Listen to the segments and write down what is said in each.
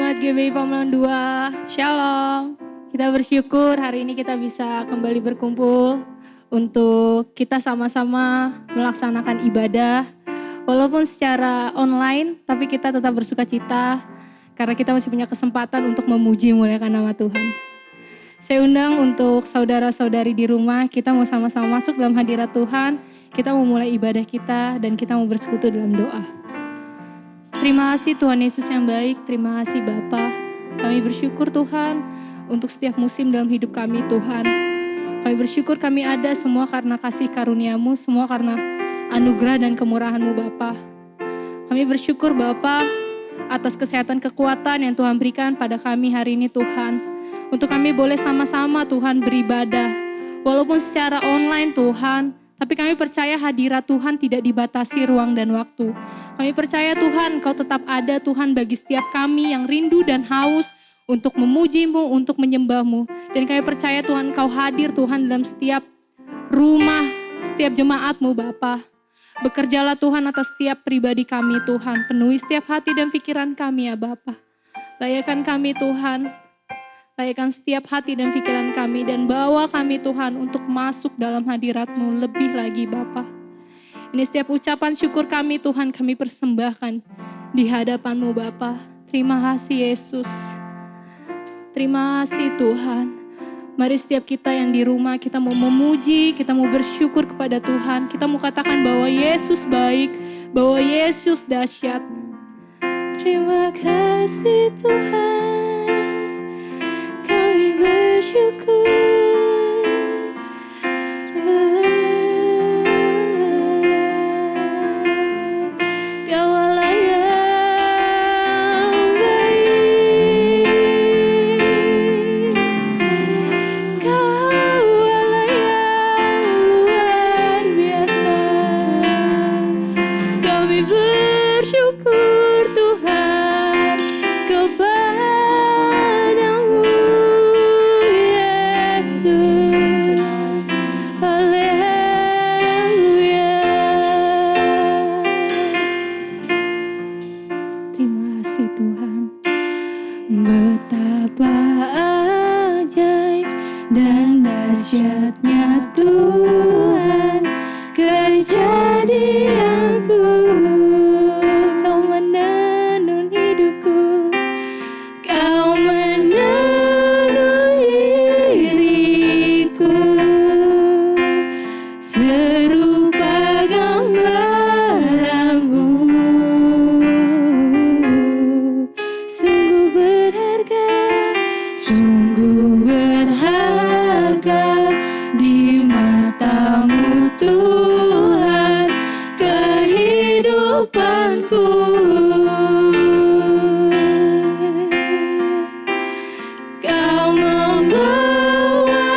Jemaat GBI Pamulang 2, Shalom. kita bersyukur hari ini kita bisa kembali berkumpul untuk kita sama-sama melaksanakan ibadah. Walaupun secara online, tapi kita tetap bersuka cita karena kita masih punya kesempatan untuk memuji muliakan nama Tuhan. Saya undang untuk saudara-saudari di rumah, kita mau sama-sama masuk dalam hadirat Tuhan, kita mau mulai ibadah kita dan kita mau bersekutu dalam doa. Terima kasih Tuhan Yesus yang baik, terima kasih Bapa. Kami bersyukur Tuhan untuk setiap musim dalam hidup kami Tuhan. Kami bersyukur kami ada semua karena kasih karunia-Mu, semua karena anugerah dan kemurahan-Mu Bapa. Kami bersyukur Bapa atas kesehatan kekuatan yang Tuhan berikan pada kami hari ini Tuhan. Untuk kami boleh sama-sama Tuhan beribadah, walaupun secara online Tuhan, tapi kami percaya hadirat Tuhan tidak dibatasi ruang dan waktu. Kami percaya Tuhan, Kau tetap ada Tuhan bagi setiap kami yang rindu dan haus untuk memuji-Mu, untuk menyembah-Mu. Dan kami percaya Tuhan, Kau hadir Tuhan dalam setiap rumah, setiap jemaat-Mu Bapa. Bekerjalah Tuhan atas setiap pribadi kami Tuhan. Penuhi setiap hati dan pikiran kami ya Bapa. Layakan kami Tuhan. Layakan setiap hati dan pikiran kami dan bawa kami Tuhan untuk masuk dalam hadirat-Mu lebih lagi Bapa. Ini setiap ucapan syukur kami Tuhan kami persembahkan di hadapan-Mu Bapa. Terima kasih Yesus. Terima kasih Tuhan. Mari setiap kita yang di rumah kita mau memuji, kita mau bersyukur kepada Tuhan. Kita mau katakan bahwa Yesus baik, bahwa Yesus dahsyat. Terima kasih Tuhan. Kami bersyukur Kau Allah yang baik, Kau Allah yang luar biasa. Kami bersyukur Tuhan kepada-Mu Yesus. Haleluya. Terima kasih Tuhan. Betapa ajaib dan dahsyatnya Tuhan kerja di aku. Kau menenun hidupku, Kau menenun diriku serupa gambaran-Mu. Sungguh berharga di mata-Mu Tuhan kehidupanku. Kau membawa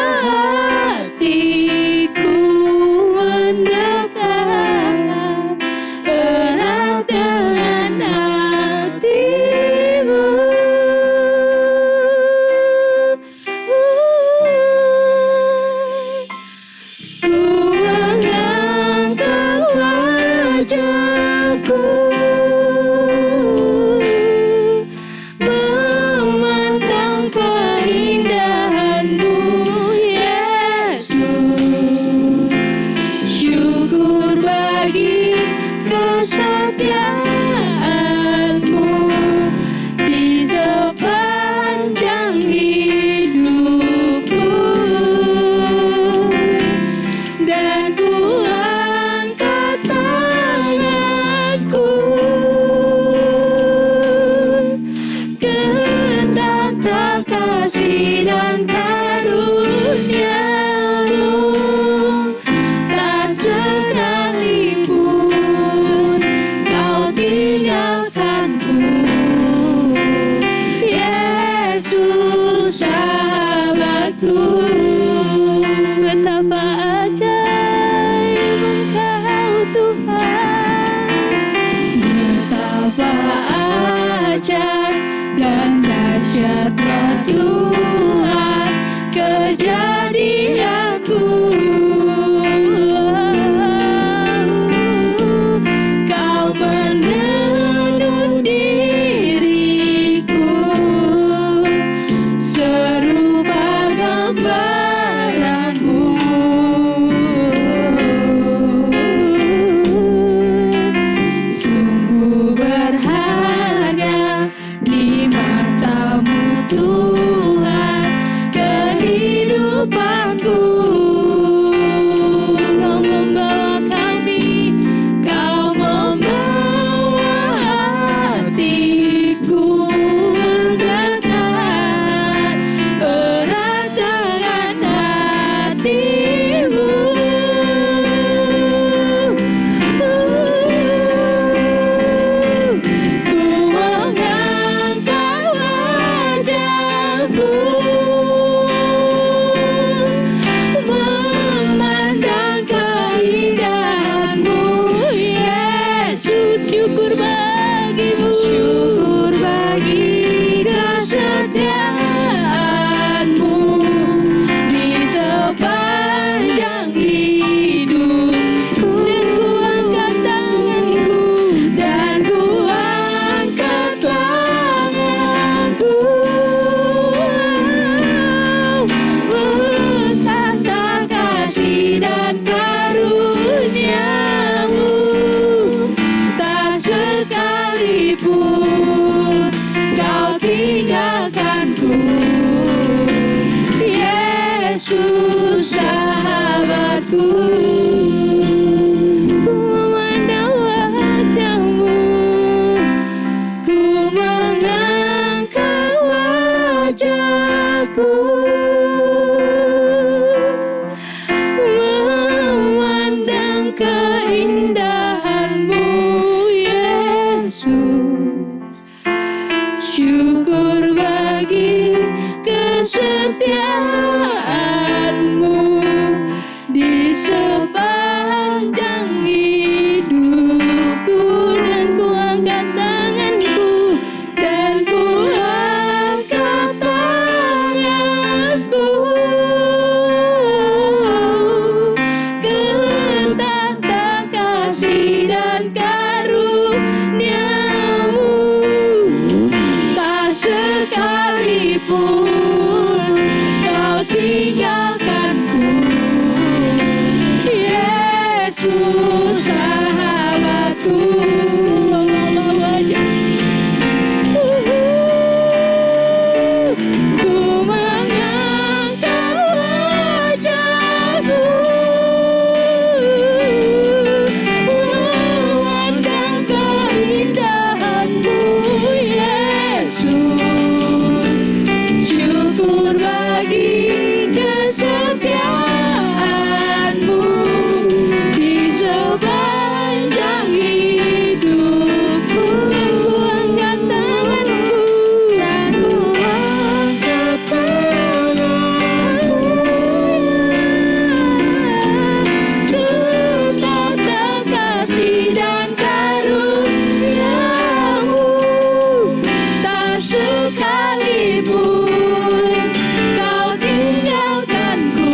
hatiku mendekat erat dengan hati-Mu. Ku mengangkat wajahku, memandang keindahan-Mu Yesus. Syukur bagi kesetiaan-Mu di sepanjang hidupku. Dan ku angkat tanganku ke tata kasih dan karunia-Mu. Tak sekalipun Kau tinggalkanku, Yesus sahabatku. Betapa ajaib Engkau Tuhan, betapa ajaib dan dahsyatnya Tuhan kerja di aku. Kau menenun diriku Tuhan kehidupanku. Kau membawa kami, Kau membawa hatiku mendekat erat dengan hatimu. Ku mengangkat wajahku, memandang keindahan-Mu, Yesus. Syukur bagimu, syukur bagi kesetiaan-Mu di sepanjang hidupku. Dan ku angkat tanganku, berkata kasih dan karunia-Mu, tak sekalipun Kau tinggalkanku, Yesus sahabatku. Ku memandang wajah-Mu, ku mengangkat wajahku, memandang keindahan-Mu, Yesus. Syukur bagi kesetiaan-Mu di sepanjang hidupku. Dan ku angkat tanganku, dan ku angkat tanganku, ketata kasih dan karunia-Mu, tak sekalipun Kau tinggalkanku, Yesus sahabatku. Ku mengangkat wajahku, memandang keindahan-Mu, Yesus. Syukur bagi kesetiaan-Mu di sepanjang hidupku. Dan ku angkat tanganku, dan ku angkat tanganku, ketata kasih dan karunia-Mu, tak sekalipun Kau tinggalkanku,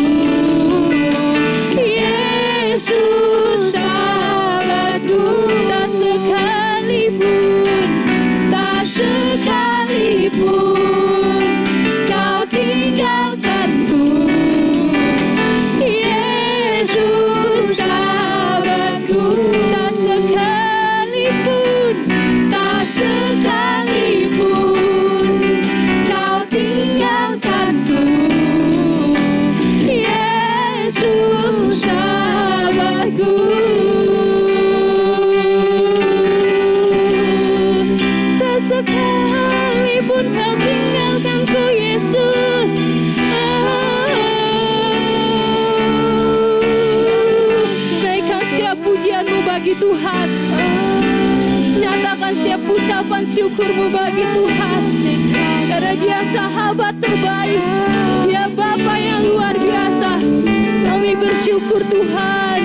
Yesus sahabatku. Tak sekalipun, tak sekalipun Kau tinggalkanku, Yesus sahabatku. Tak sekalipun, tak sekalipun Kau tinggalkanku, Yesus sahabatku. Tak sekalipun Kau tinggalkanku, Yesus. Naikkan setiap pujian-Mu bagi Tuhan. Nyatakan setiap ucapan syukur-Mu bagi Tuhan. Karena Dia sahabat terbaik, Dia Bapa yang luar biasa. Kami bersyukur Tuhan,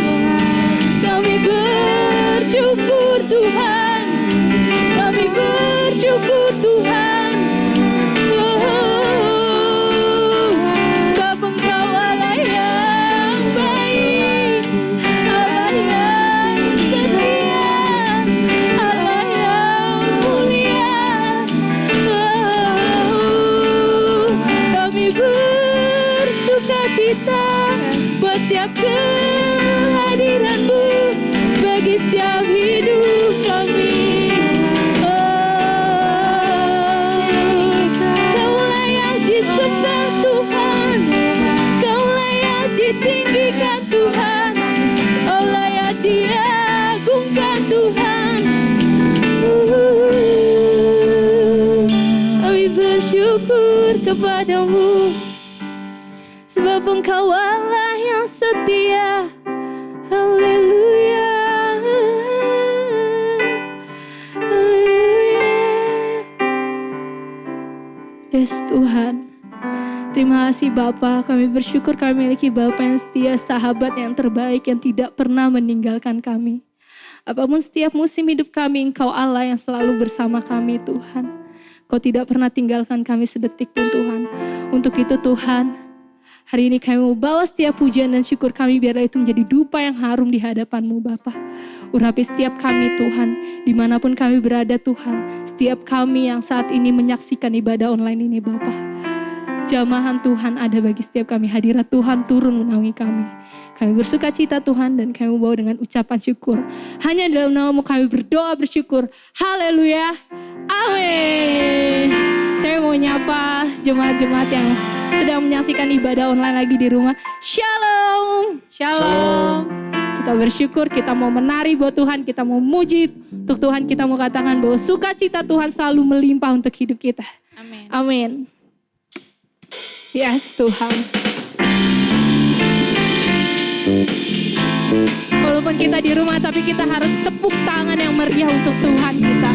kami bersyukur Tuhan, kami bersyukur Tuhan. Sebab Engkau Allah yang baik, Allah yang setia, Allah yang mulia. Kami bersuka cita buat setiap kehadiran-Mu bagi setiap hidup kami. Kau mulai kepadamu, sebab Engkau Allah yang setia. Haleluya, haleluya. Yes Tuhan, terima kasih Bapa. Kami bersyukur kami memiliki Bapa yang setia, sahabat yang terbaik yang tidak pernah meninggalkan kami. Apapun setiap musim hidup kami, Engkau Allah yang selalu bersama kami Tuhan. Kau tidak pernah tinggalkan kami sedetik pun Tuhan. Untuk itu Tuhan, hari ini kami mau bawa setiap pujian dan syukur kami, biarlah itu menjadi dupa yang harum di hadapan-Mu Bapa. Urapi setiap kami Tuhan, dimanapun kami berada Tuhan. Setiap kami yang saat ini menyaksikan ibadah online ini Bapa. Jamahan Tuhan ada bagi setiap kami, hadirat Tuhan turun menaungi kami. Kami bersuka cita Tuhan dan kami bawa dengan ucapan syukur. Hanya dalam nama-Mu kami berdoa bersyukur. Haleluya. Amin. Saya mau nyapa jemaat-jemaat yang sedang menyaksikan ibadah online lagi di rumah. Shalom. Shalom. Kita bersyukur, kita mau menari buat Tuhan, kita mau muji untuk Tuhan, kita mau katakan bahwa sukacita Tuhan selalu melimpah untuk hidup kita. Amin. Amin. Yes Tuhan. Walaupun kita di rumah, tapi kita harus tepuk tangan yang meriah untuk Tuhan kita.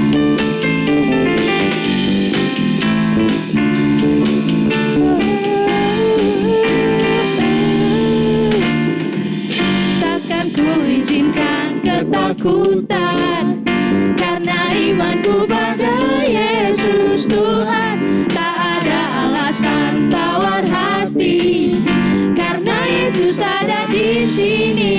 Takkan ku izinkan ketakutan, karena imanku pada Yesus Tuhan. Tak ada alasan tawar hati, karena Yesus ada di sini.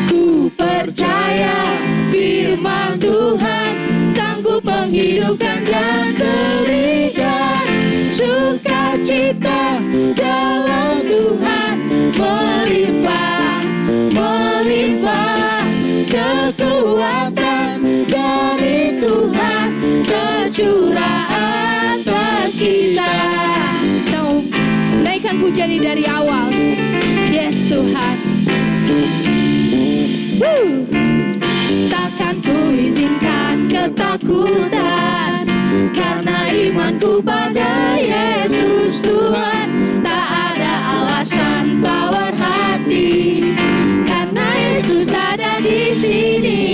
Ku percaya firman Tuhan sanggup menghidupkan dan berikan sukacita dalam Tuhan. Melimpah, melimpah kekuatan dari Tuhan tercurah atas kita. Kita mau naikkan pujian ini dari awal. Yes Tuhan. Takkan ku izinkan ketakutan, karena imanku pada Yesus Tuhan. Tak ada alasan tawar hati, karena Yesus ada di sini.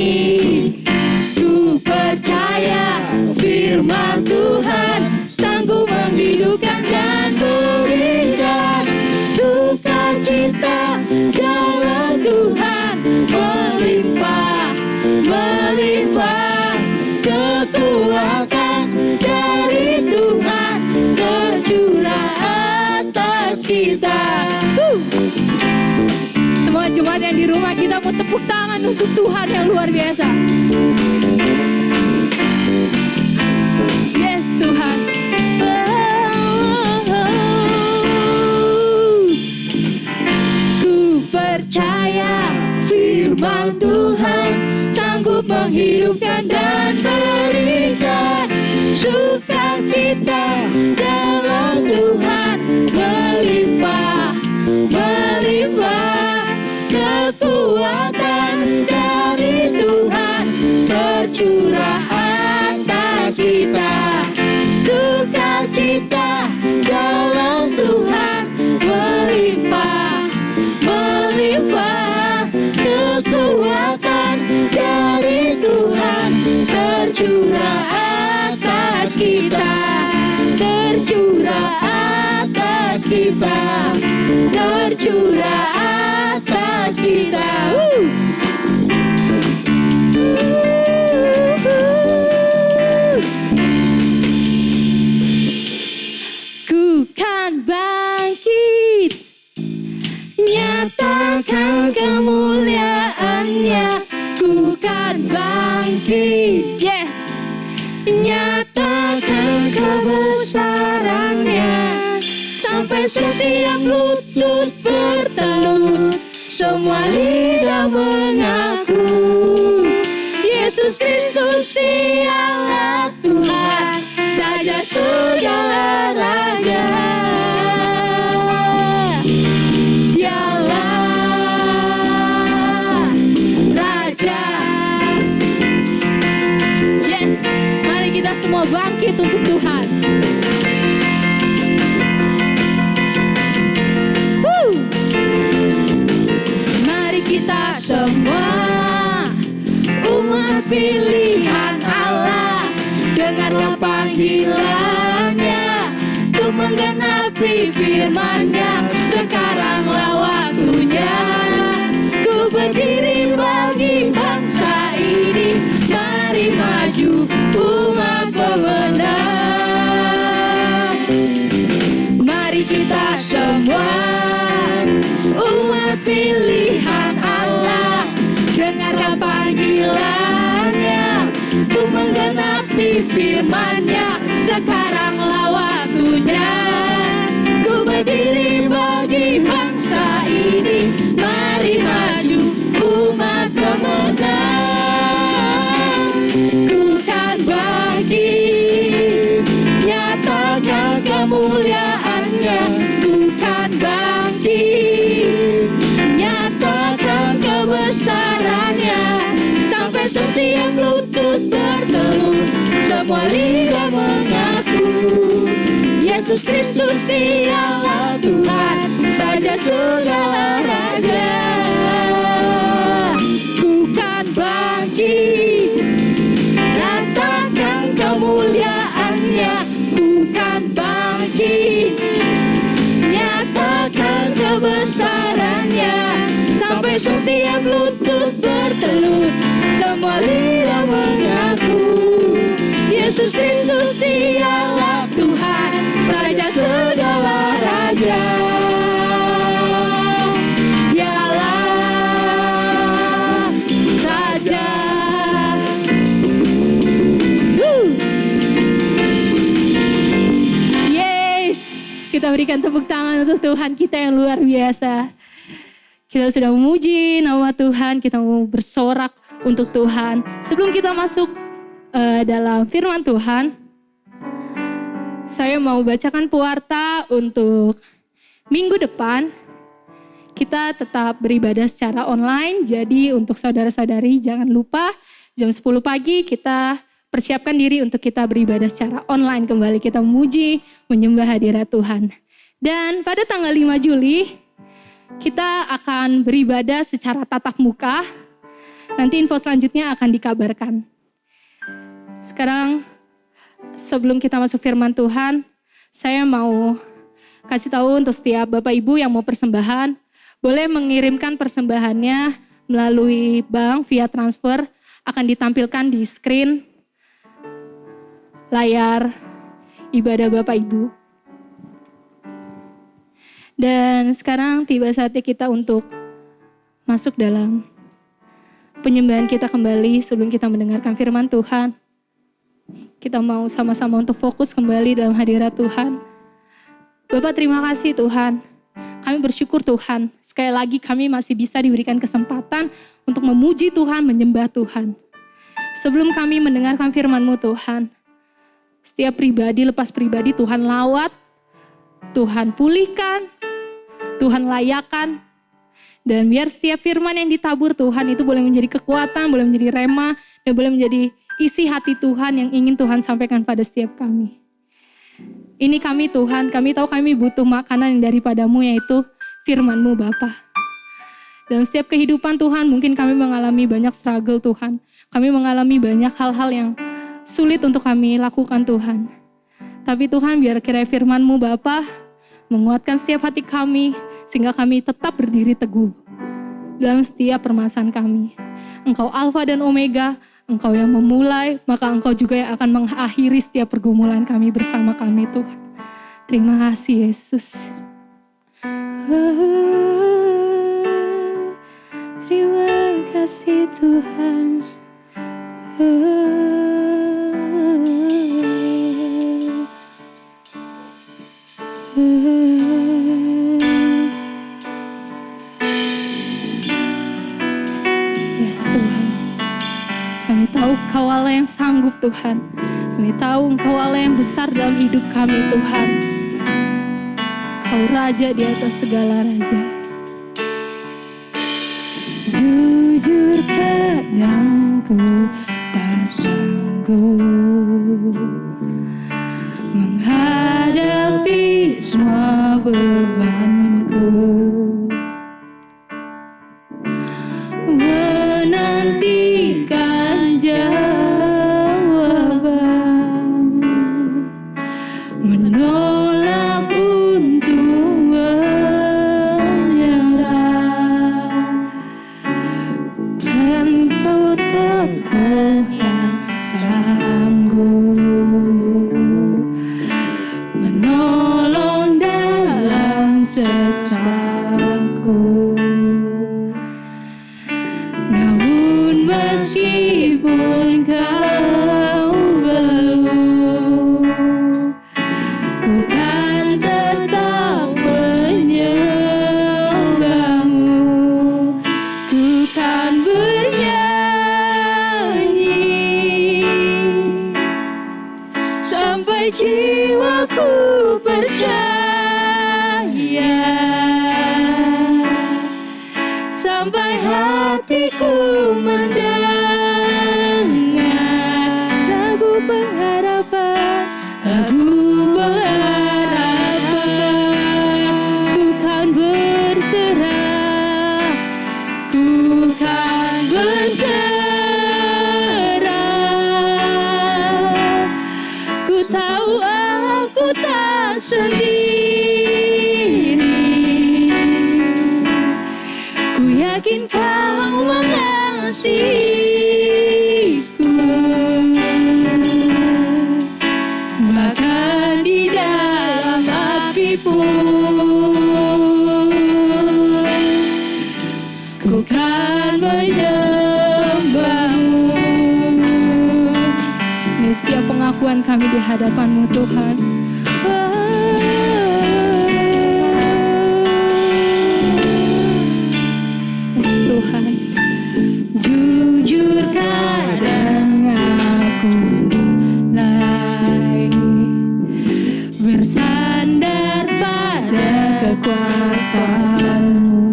Ku percaya firman Tuhan sanggup menghidupkan dan berikan sukacita dalam Tuhan. Melimpah, melimpah kekuatan dari Tuhan tercurah atas kita. Semua jemaat yang di rumah, kita mau tepuk tangan untuk Tuhan yang luar biasa. Yes Tuhan. Ku percaya firman Tuhan sanggup menghidupkan dan berikan sukacita dalam Tuhan. Melimpah, melimpah kekuatan dari Tuhan tercurah atas kita. Sukacita dalam Tuhan melimpah, melimpah kekuatan dari Tuhan tercurah atas kita. Tercurah atas kita. Tercurah atas kita. Ku kan bangkit, nyatakan kemuliaan-Nya. Ku kan bangkit, yes, nyatakan kebesaran-Nya. Sampai setiap lutut bertelut, semua lidah mengaku Yesus Kristus Dialah Tuhan, Raja segala raja. Dialah Raja. Yes, mari kita semua bangkit untuk Tuhan. menggenapi firman-Nya. Sekaranglah waktunya ku berdiri bagi bangsa ini. Mari maju umat pemenang. Mari kita semua umat pilihan Allah, dengarkan panggilannya untuk menggenapi firman-Nya. Sekaranglah waktunya ku berdiri bagi bangsa ini. Mari maju umat pemenang. Ku kan bangkit, nyatakan kemuliaan-Nya. Ku kan bangkit, nyatakan kebesaran-Nya. Sampai setiap lutut bertelut, semua lidah mengaku Yesus Kristus dialah Tuhan, Raja segala raja. Bukan bangkit, nyatakan kemuliaan-Nya. Bukan bangkit, nyatakan kebesaran-Nya. Sampai setiap lutut bertelut, semua lidah mengaku Yesus Kristus dialah Tuhan, Raja segala raja. Dialah Raja. Yes, kita berikan tepuk tangan untuk Tuhan kita yang luar biasa. Kita sudah memuji nama Tuhan, kita mau bersorak untuk Tuhan. Sebelum kita masuk dalam firman Tuhan, saya mau bacakan pewarta untuk minggu depan. Kita tetap beribadah secara online, jadi untuk saudara-saudari jangan lupa jam 10 pagi kita persiapkan diri untuk kita beribadah secara online kembali. Kita memuji, menyembah hadirat Tuhan. Dan pada tanggal 5 Juli, kita akan beribadah secara tatap muka. Nanti info selanjutnya akan dikabarkan. Sekarang sebelum kita masuk firman Tuhan, saya mau kasih tahu untuk setiap Bapak Ibu yang mau persembahan, boleh mengirimkan persembahannya melalui bank via transfer, akan ditampilkan di screen layar ibadah Bapak Ibu. Dan sekarang tiba saatnya kita untuk masuk dalam penyembahan kita kembali. Sebelum kita mendengarkan firman Tuhan, kita mau sama-sama untuk fokus kembali dalam hadirat Tuhan. Bapak, terima kasih Tuhan. Kami bersyukur Tuhan, sekali lagi kami masih bisa diberikan kesempatan untuk memuji Tuhan, menyembah Tuhan. Sebelum kami mendengarkan firman-Mu Tuhan, setiap pribadi lepas pribadi Tuhan lawat, Tuhan pulihkan, Tuhan layakan. Dan biar setiap firman yang ditabur Tuhan itu boleh menjadi kekuatan, boleh menjadi rema, dan boleh menjadi isi hati Tuhan yang ingin Tuhan sampaikan pada setiap kami. Ini kami Tuhan, kami tahu kami butuh makanan yang daripada-Mu, yaitu firman-Mu Bapa. Dalam setiap kehidupan Tuhan, mungkin kami mengalami banyak struggle Tuhan. Kami mengalami banyak hal-hal yang sulit untuk kami lakukan Tuhan. Tapi Tuhan, biar kiranya firman-Mu Bapa menguatkan setiap hati kami, sehingga kami tetap berdiri teguh dalam setiap permasalahan kami. Engkau Alfa dan Omega, Engkau yang memulai, maka Engkau juga yang akan mengakhiri setiap pergumulan kami bersama kami Tuhan. Terima kasih Yesus. Terima kasih Tuhan. Yes Tuhan, kami tahu Engkau Allah yang sanggup Tuhan. Kami tahu Engkau Allah yang besar dalam hidup kami Tuhan. Engkau Raja di atas segala raja. Jujur padaku tak sanggup menghadapi semua bebanku, menantikan jawaban, menolak penolong dalam sesakku. Namun meskipun kau belum, ku kan tetap menyembahmu. Ku kan bernyanyi sampai jiwaku percaya, sampai hatiku mendengar lagu pengharapan, lagu pengharapan. Ku kan berserah, ku kan berserah. Ku tahu aku tak sendiri, ku yakin kau mengasihiku, bahkan di dalam api pun ku kan menyembahmu. Ini setiap pengakuan kami di hadapan-Mu Tuhan. Yes, Tuhan. Jujur kadang aku lalai, bersandar pada kekuatan-Mu.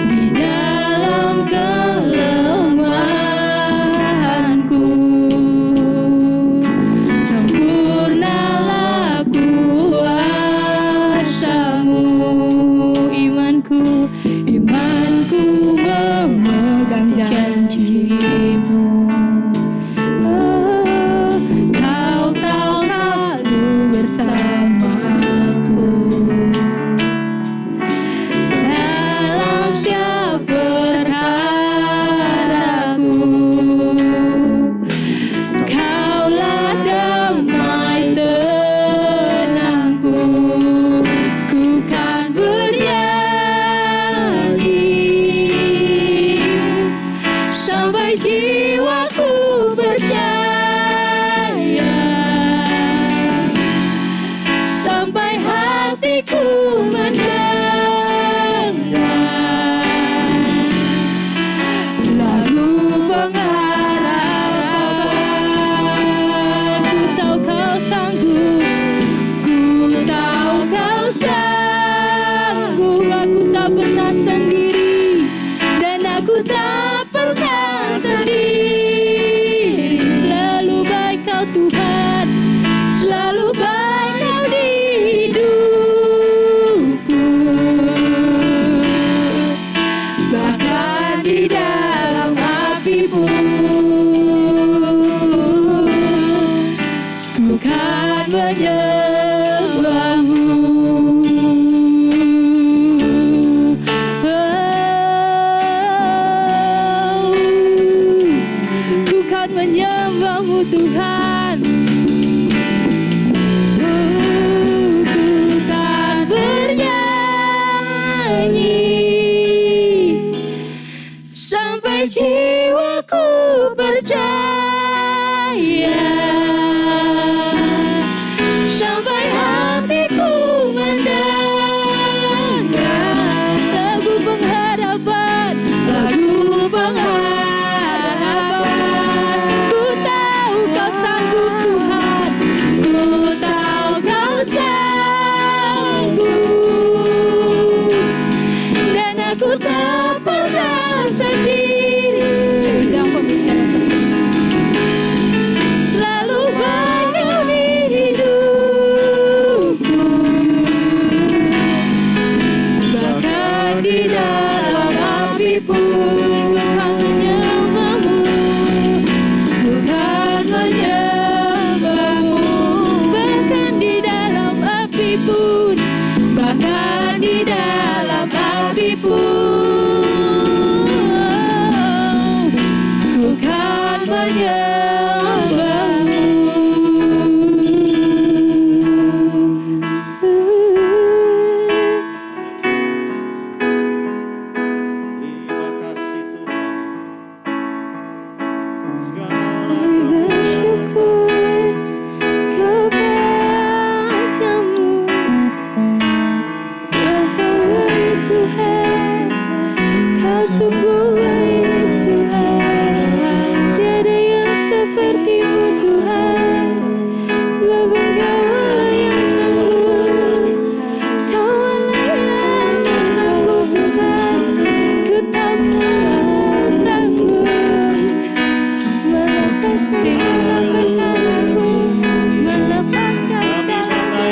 Di dalam kelemahanku, sempurnalah kuasa-Mu. Imanku memegang janji-Mu. Oh, Kau selalu bersamaku.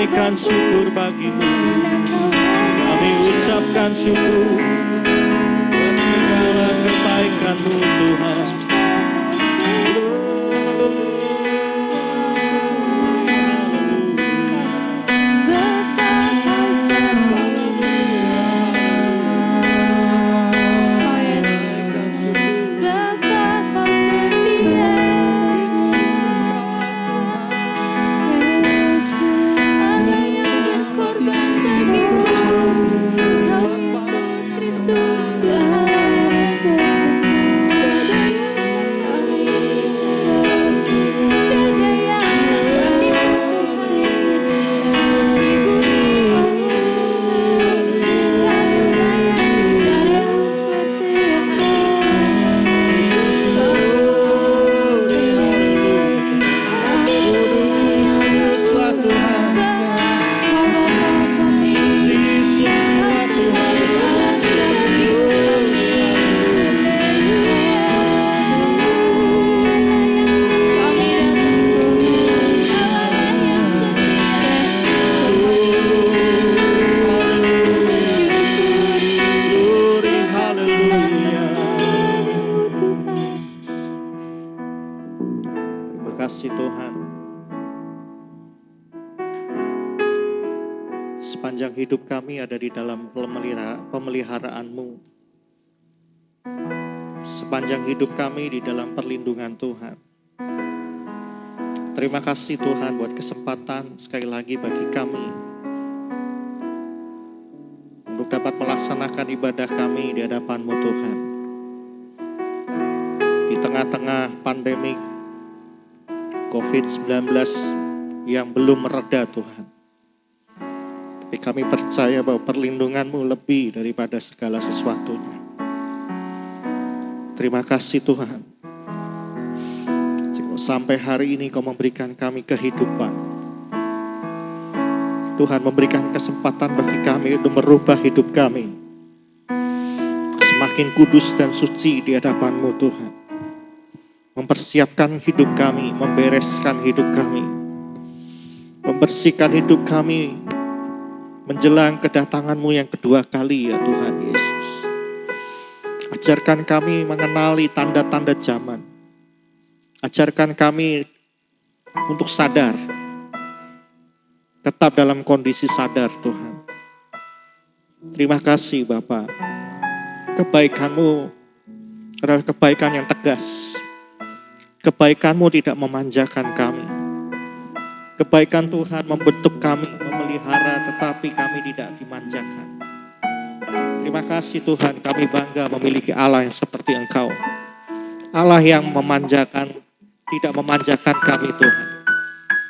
naikkan syukur bagimu. Kami ucapkan syukur buat segala kebaikan-Mu Tuhan. Kasih Tuhan, sepanjang hidup kami ada di dalam pemeliharaanmu. Sepanjang hidup kami di dalam perlindungan Tuhan. Terima kasih Tuhan buat kesempatan sekali lagi bagi kami untuk dapat melaksanakan ibadah kami di hadapan-Mu Tuhan. Di tengah-tengah pandemi COVID-19 yang belum mereda Tuhan. Tapi kami percaya bahwa perlindungan-Mu lebih daripada segala sesuatunya. Terima kasih Tuhan. Jika sampai hari ini Kau memberikan kami kehidupan. Tuhan memberikan kesempatan bagi kami untuk merubah hidup kami. Semakin kudus dan suci di hadapan-Mu Tuhan. Mempersiapkan hidup kami, membereskan hidup kami, membersihkan hidup kami menjelang kedatangan-Mu yang kedua kali ya Tuhan Yesus. Ajarkan kami mengenali tanda-tanda zaman. Ajarkan kami untuk sadar, tetap dalam kondisi sadar Tuhan. Terima kasih Bapa. Kebaikan-Mu adalah kebaikan yang tegas. Kebaikan-Mu tidak memanjakan kami. Kebaikan Tuhan membentuk kami, memelihara, tetapi kami tidak dimanjakan. Terima kasih Tuhan, kami bangga memiliki Allah yang seperti Engkau. Allah yang memanjakan, tidak memanjakan kami Tuhan.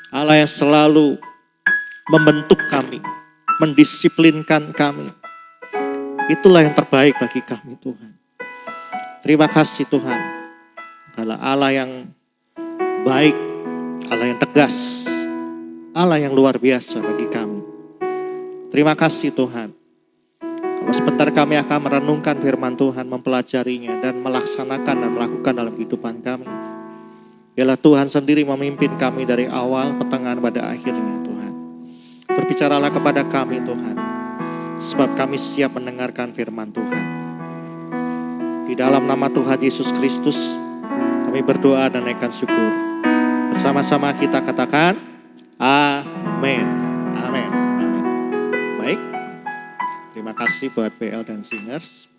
Allah yang selalu membentuk kami, mendisiplinkan kami. Itulah yang terbaik bagi kami Tuhan. Terima kasih Tuhan. Allah yang baik, Allah yang tegas, Allah yang luar biasa bagi kami. Terima kasih Tuhan. Kalau sebentar kami akan merenungkan firman Tuhan, mempelajarinya dan melaksanakan dan melakukan dalam kehidupan kami. Biarlah Tuhan sendiri memimpin kami dari awal, pertengahan pada akhirnya Tuhan. Berbicaralah kepada kami Tuhan, sebab kami siap mendengarkan firman Tuhan. Di dalam nama Tuhan Yesus Kristus, kami berdoa dan naikkan syukur. Bersama-sama kita katakan, amin. Amin. Amin. Baik. Terima kasih buat PL dan singers.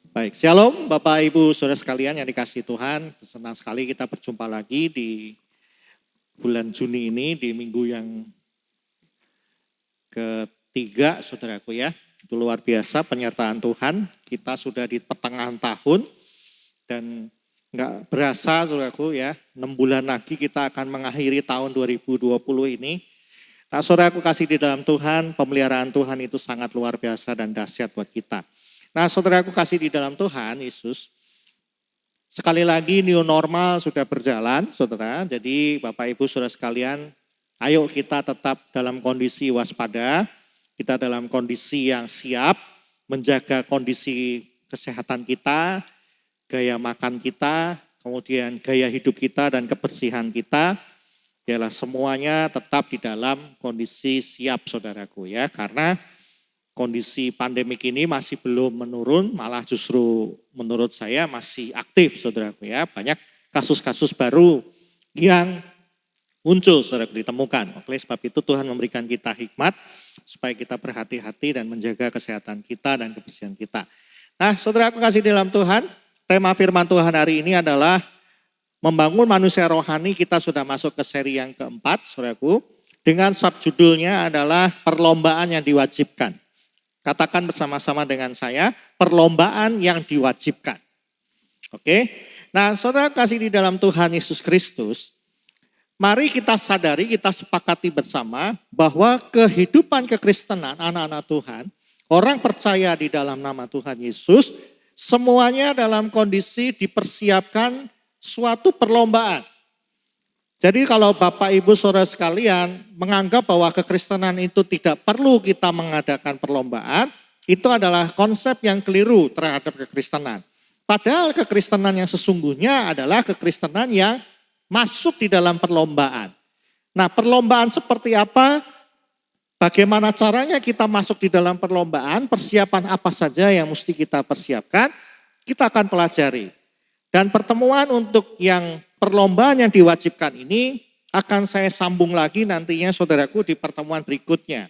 Baik, shalom Bapak Ibu Saudara sekalian yang dikasihi Tuhan. Senang sekali kita berjumpa lagi di bulan Juni ini, di minggu yang ketiga saudaraku ya. Itu luar biasa penyertaan Tuhan. Kita sudah di pertengahan tahun. Dan nggak berasa saudaraku ya, 6 bulan lagi kita akan mengakhiri tahun 2020 ini. Nah saudaraku kasih di dalam Tuhan, pemeliharaan Tuhan itu sangat luar biasa dan dahsyat buat kita. Nah saudaraku kasih di dalam Tuhan Yesus, sekali lagi new normal sudah berjalan saudara. Jadi Bapak Ibu saudara sekalian, ayo kita tetap dalam kondisi waspada, kita dalam kondisi yang siap, menjaga kondisi kesehatan kita, gaya makan kita, kemudian gaya hidup kita dan kebersihan kita. Biarlah semuanya tetap di dalam kondisi siap saudaraku ya. Karena kondisi pandemik ini masih belum menurun, malah justru menurut saya masih aktif saudaraku ya. Banyak kasus-kasus baru yang muncul saudaraku ditemukan. Oleh sebab itu Tuhan memberikan kita hikmat supaya kita berhati-hati dan menjaga kesehatan kita dan kebersihan kita. Nah saudaraku kasih dalam Tuhan, tema firman Tuhan hari ini adalah membangun manusia rohani. Kita sudah masuk ke seri yang keempat, saudaraku. Dengan subjudulnya adalah perlombaan yang diwajibkan. Katakan bersama-sama dengan saya, perlombaan yang diwajibkan. Oke, nah saudara kasih di dalam Tuhan Yesus Kristus, mari kita sadari, kita sepakati bersama bahwa kehidupan kekristenan anak-anak Tuhan, orang percaya di dalam nama Tuhan Yesus, semuanya dalam kondisi dipersiapkan suatu perlombaan. Jadi kalau Bapak Ibu Saudara sekalian menganggap bahwa kekristenan itu tidak perlu kita mengadakan perlombaan, itu adalah konsep yang keliru terhadap kekristenan. Padahal kekristenan yang sesungguhnya adalah kekristenan yang masuk di dalam perlombaan. Nah, perlombaan seperti apa? Bagaimana caranya kita masuk di dalam perlombaan? Persiapan apa saja yang mesti kita persiapkan? Kita akan pelajari. Dan pertemuan untuk yang perlombaan yang diwajibkan ini akan saya sambung lagi nantinya saudaraku di pertemuan berikutnya.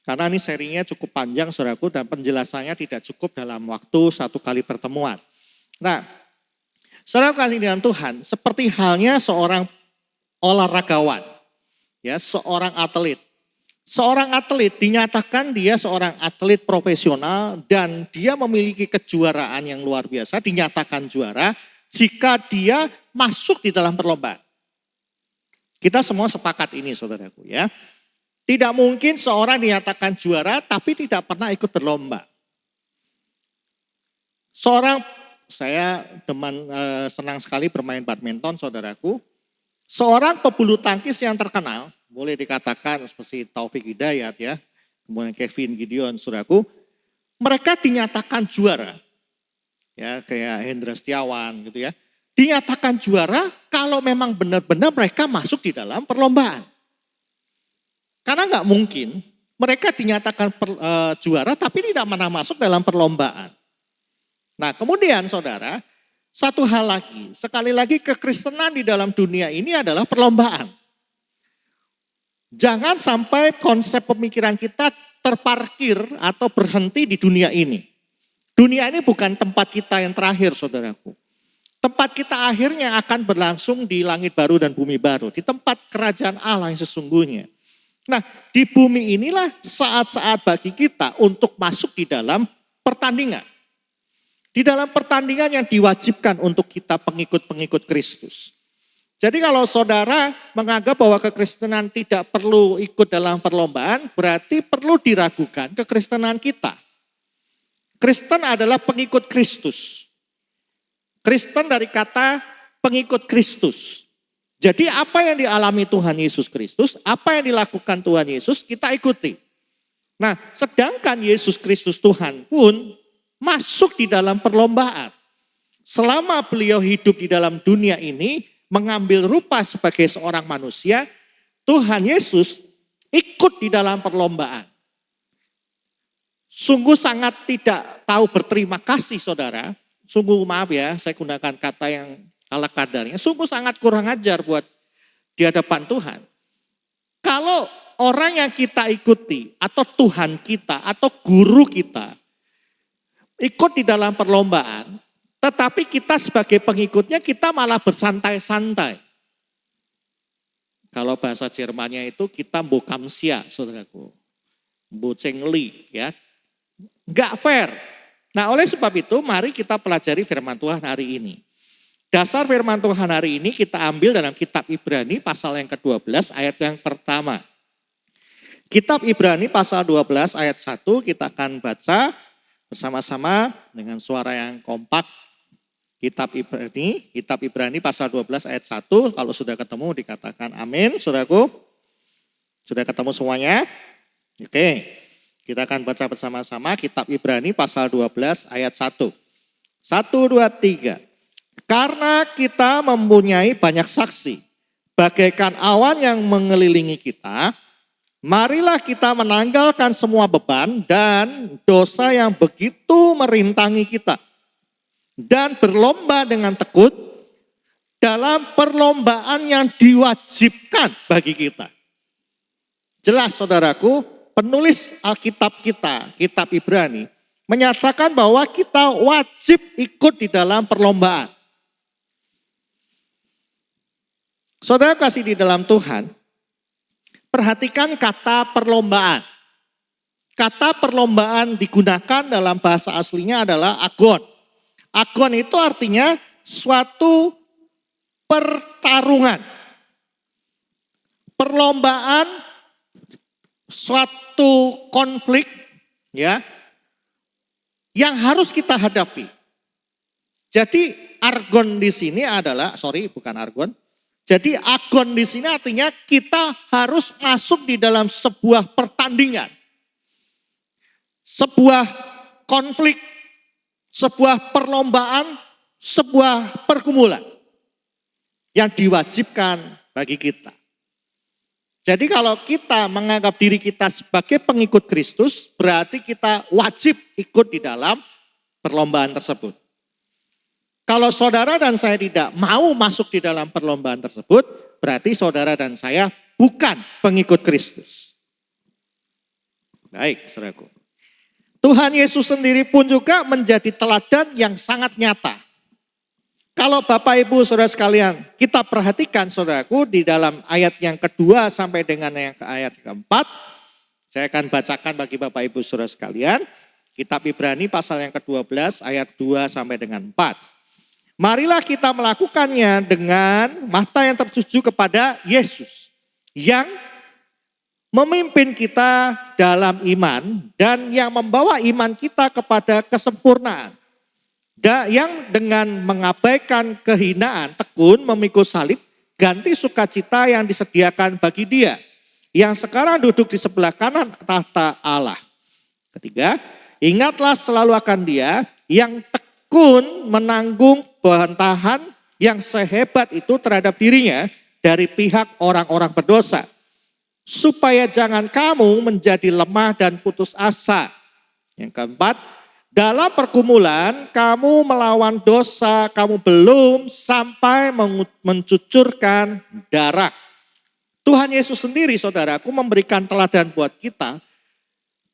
Karena ini serinya cukup panjang saudaraku dan penjelasannya tidak cukup dalam waktu satu kali pertemuan. Nah, saudara kasih dalam Tuhan, seperti halnya seorang olahragawan, ya, seorang atlet. Seorang atlet dinyatakan dia seorang atlet profesional dan dia memiliki kejuaraan yang luar biasa, dinyatakan juara jika dia masuk di dalam perlombaan. Kita semua sepakat ini saudaraku ya. Tidak mungkin seorang dinyatakan juara tapi tidak pernah ikut berlomba. Saya senang sekali bermain badminton saudaraku. Seorang pebulu tangkis yang terkenal, boleh dikatakan seperti Taufik Hidayat ya, kemudian Kevin Gideon saudaraku, mereka dinyatakan juara. Ya, kayak Hendra Setiawan gitu ya. Dinyatakan juara kalau memang benar-benar mereka masuk di dalam perlombaan. Karena nggak mungkin mereka dinyatakan juara tapi tidak pernah masuk dalam perlombaan. Nah kemudian saudara, satu hal lagi, sekali lagi kekristenan di dalam dunia ini adalah perlombaan. Jangan sampai konsep pemikiran kita terparkir atau berhenti di dunia ini. Dunia ini bukan tempat kita yang terakhir saudaraku. Tempat kita akhirnya akan berlangsung di langit baru dan bumi baru. Di tempat kerajaan Allah yang sesungguhnya. Nah di bumi inilah saat-saat bagi kita untuk masuk di dalam pertandingan. Di dalam pertandingan yang diwajibkan untuk kita pengikut-pengikut Kristus. Jadi kalau saudara menganggap bahwa kekristenan tidak perlu ikut dalam perlombaan, berarti perlu diragukan kekristenan kita. Kristen adalah pengikut Kristus. Kristen dari kata pengikut Kristus. Jadi apa yang dialami Tuhan Yesus Kristus, apa yang dilakukan Tuhan Yesus, kita ikuti. Nah, sedangkan Yesus Kristus Tuhan pun masuk di dalam perlombaan. Selama beliau hidup di dalam dunia ini, mengambil rupa sebagai seorang manusia, Tuhan Yesus ikut di dalam perlombaan. Sungguh sangat tidak tahu berterima kasih saudara. Sungguh maaf ya, saya gunakan kata yang ala kadarnya. Sungguh sangat kurang ajar buat di hadapan Tuhan. Kalau orang yang kita ikuti atau Tuhan kita atau guru kita ikut di dalam perlombaan, tetapi kita sebagai pengikutnya kita malah bersantai-santai. Kalau bahasa Jermannya itu kita mbokamsia saudaraku. Mbocengli ya. Enggak fair. Nah oleh sebab itu mari kita pelajari firman Tuhan hari ini. Dasar firman Tuhan hari ini kita ambil dalam kitab Ibrani pasal yang ke-12 ayat yang pertama. Kitab Ibrani pasal 12 ayat 1 kita akan baca bersama-sama dengan suara yang kompak. Kitab Ibrani pasal 12 ayat 1, kalau sudah ketemu dikatakan amin, saudaraku. Sudah ketemu semuanya? Oke, kita akan baca bersama-sama kitab Ibrani pasal 12 ayat 1. 1, 2, 3. Karena kita mempunyai banyak saksi bagaikan awan yang mengelilingi kita, marilah kita menanggalkan semua beban dan dosa yang begitu merintangi kita. Dan berlomba dengan tekun dalam perlombaan yang diwajibkan bagi kita. Jelas saudaraku, penulis Alkitab kita, kitab Ibrani, menyatakan bahwa kita wajib ikut di dalam perlombaan. Saudara kasih di dalam Tuhan, perhatikan kata perlombaan. Kata perlombaan digunakan dalam bahasa aslinya adalah agon. Agon itu artinya suatu pertarungan. Perlombaan, suatu konflik ya yang harus kita hadapi. Jadi argon di sini adalah, bukan argon. Jadi agon di sini artinya kita harus masuk di dalam sebuah pertandingan. Sebuah konflik, sebuah perlombaan, sebuah pergumulan yang diwajibkan bagi kita. Jadi kalau kita menganggap diri kita sebagai pengikut Kristus, berarti kita wajib ikut di dalam perlombaan tersebut. Kalau saudara dan saya tidak mau masuk di dalam perlombaan tersebut, berarti saudara dan saya bukan pengikut Kristus. Baik, saudaraku. Tuhan Yesus sendiri pun juga menjadi teladan yang sangat nyata. Kalau Bapak Ibu saudara sekalian, kita perhatikan saudaraku di dalam ayat yang kedua sampai dengan yang ayat keempat. Saya akan bacakan bagi Bapak Ibu saudara sekalian. Kitab Ibrani pasal yang ke-12 ayat 2 sampai dengan 4. Marilah kita melakukannya dengan mata yang tertuju kepada Yesus. Yang memimpin kita dalam iman dan yang membawa iman kita kepada kesempurnaan. Yang dengan mengabaikan kehinaan tekun memikul salib, ganti sukacita yang disediakan bagi dia. Yang sekarang duduk di sebelah kanan tahta Allah. Ketiga, ingatlah selalu akan dia yang tekun menanggung bantahan yang sehebat itu terhadap dirinya dari pihak orang-orang berdosa. Supaya jangan kamu menjadi lemah dan putus asa. Yang keempat, dalam pergumulan kamu melawan dosa, kamu belum sampai mencucurkan darah. Tuhan Yesus sendiri saudaraku memberikan teladan buat kita.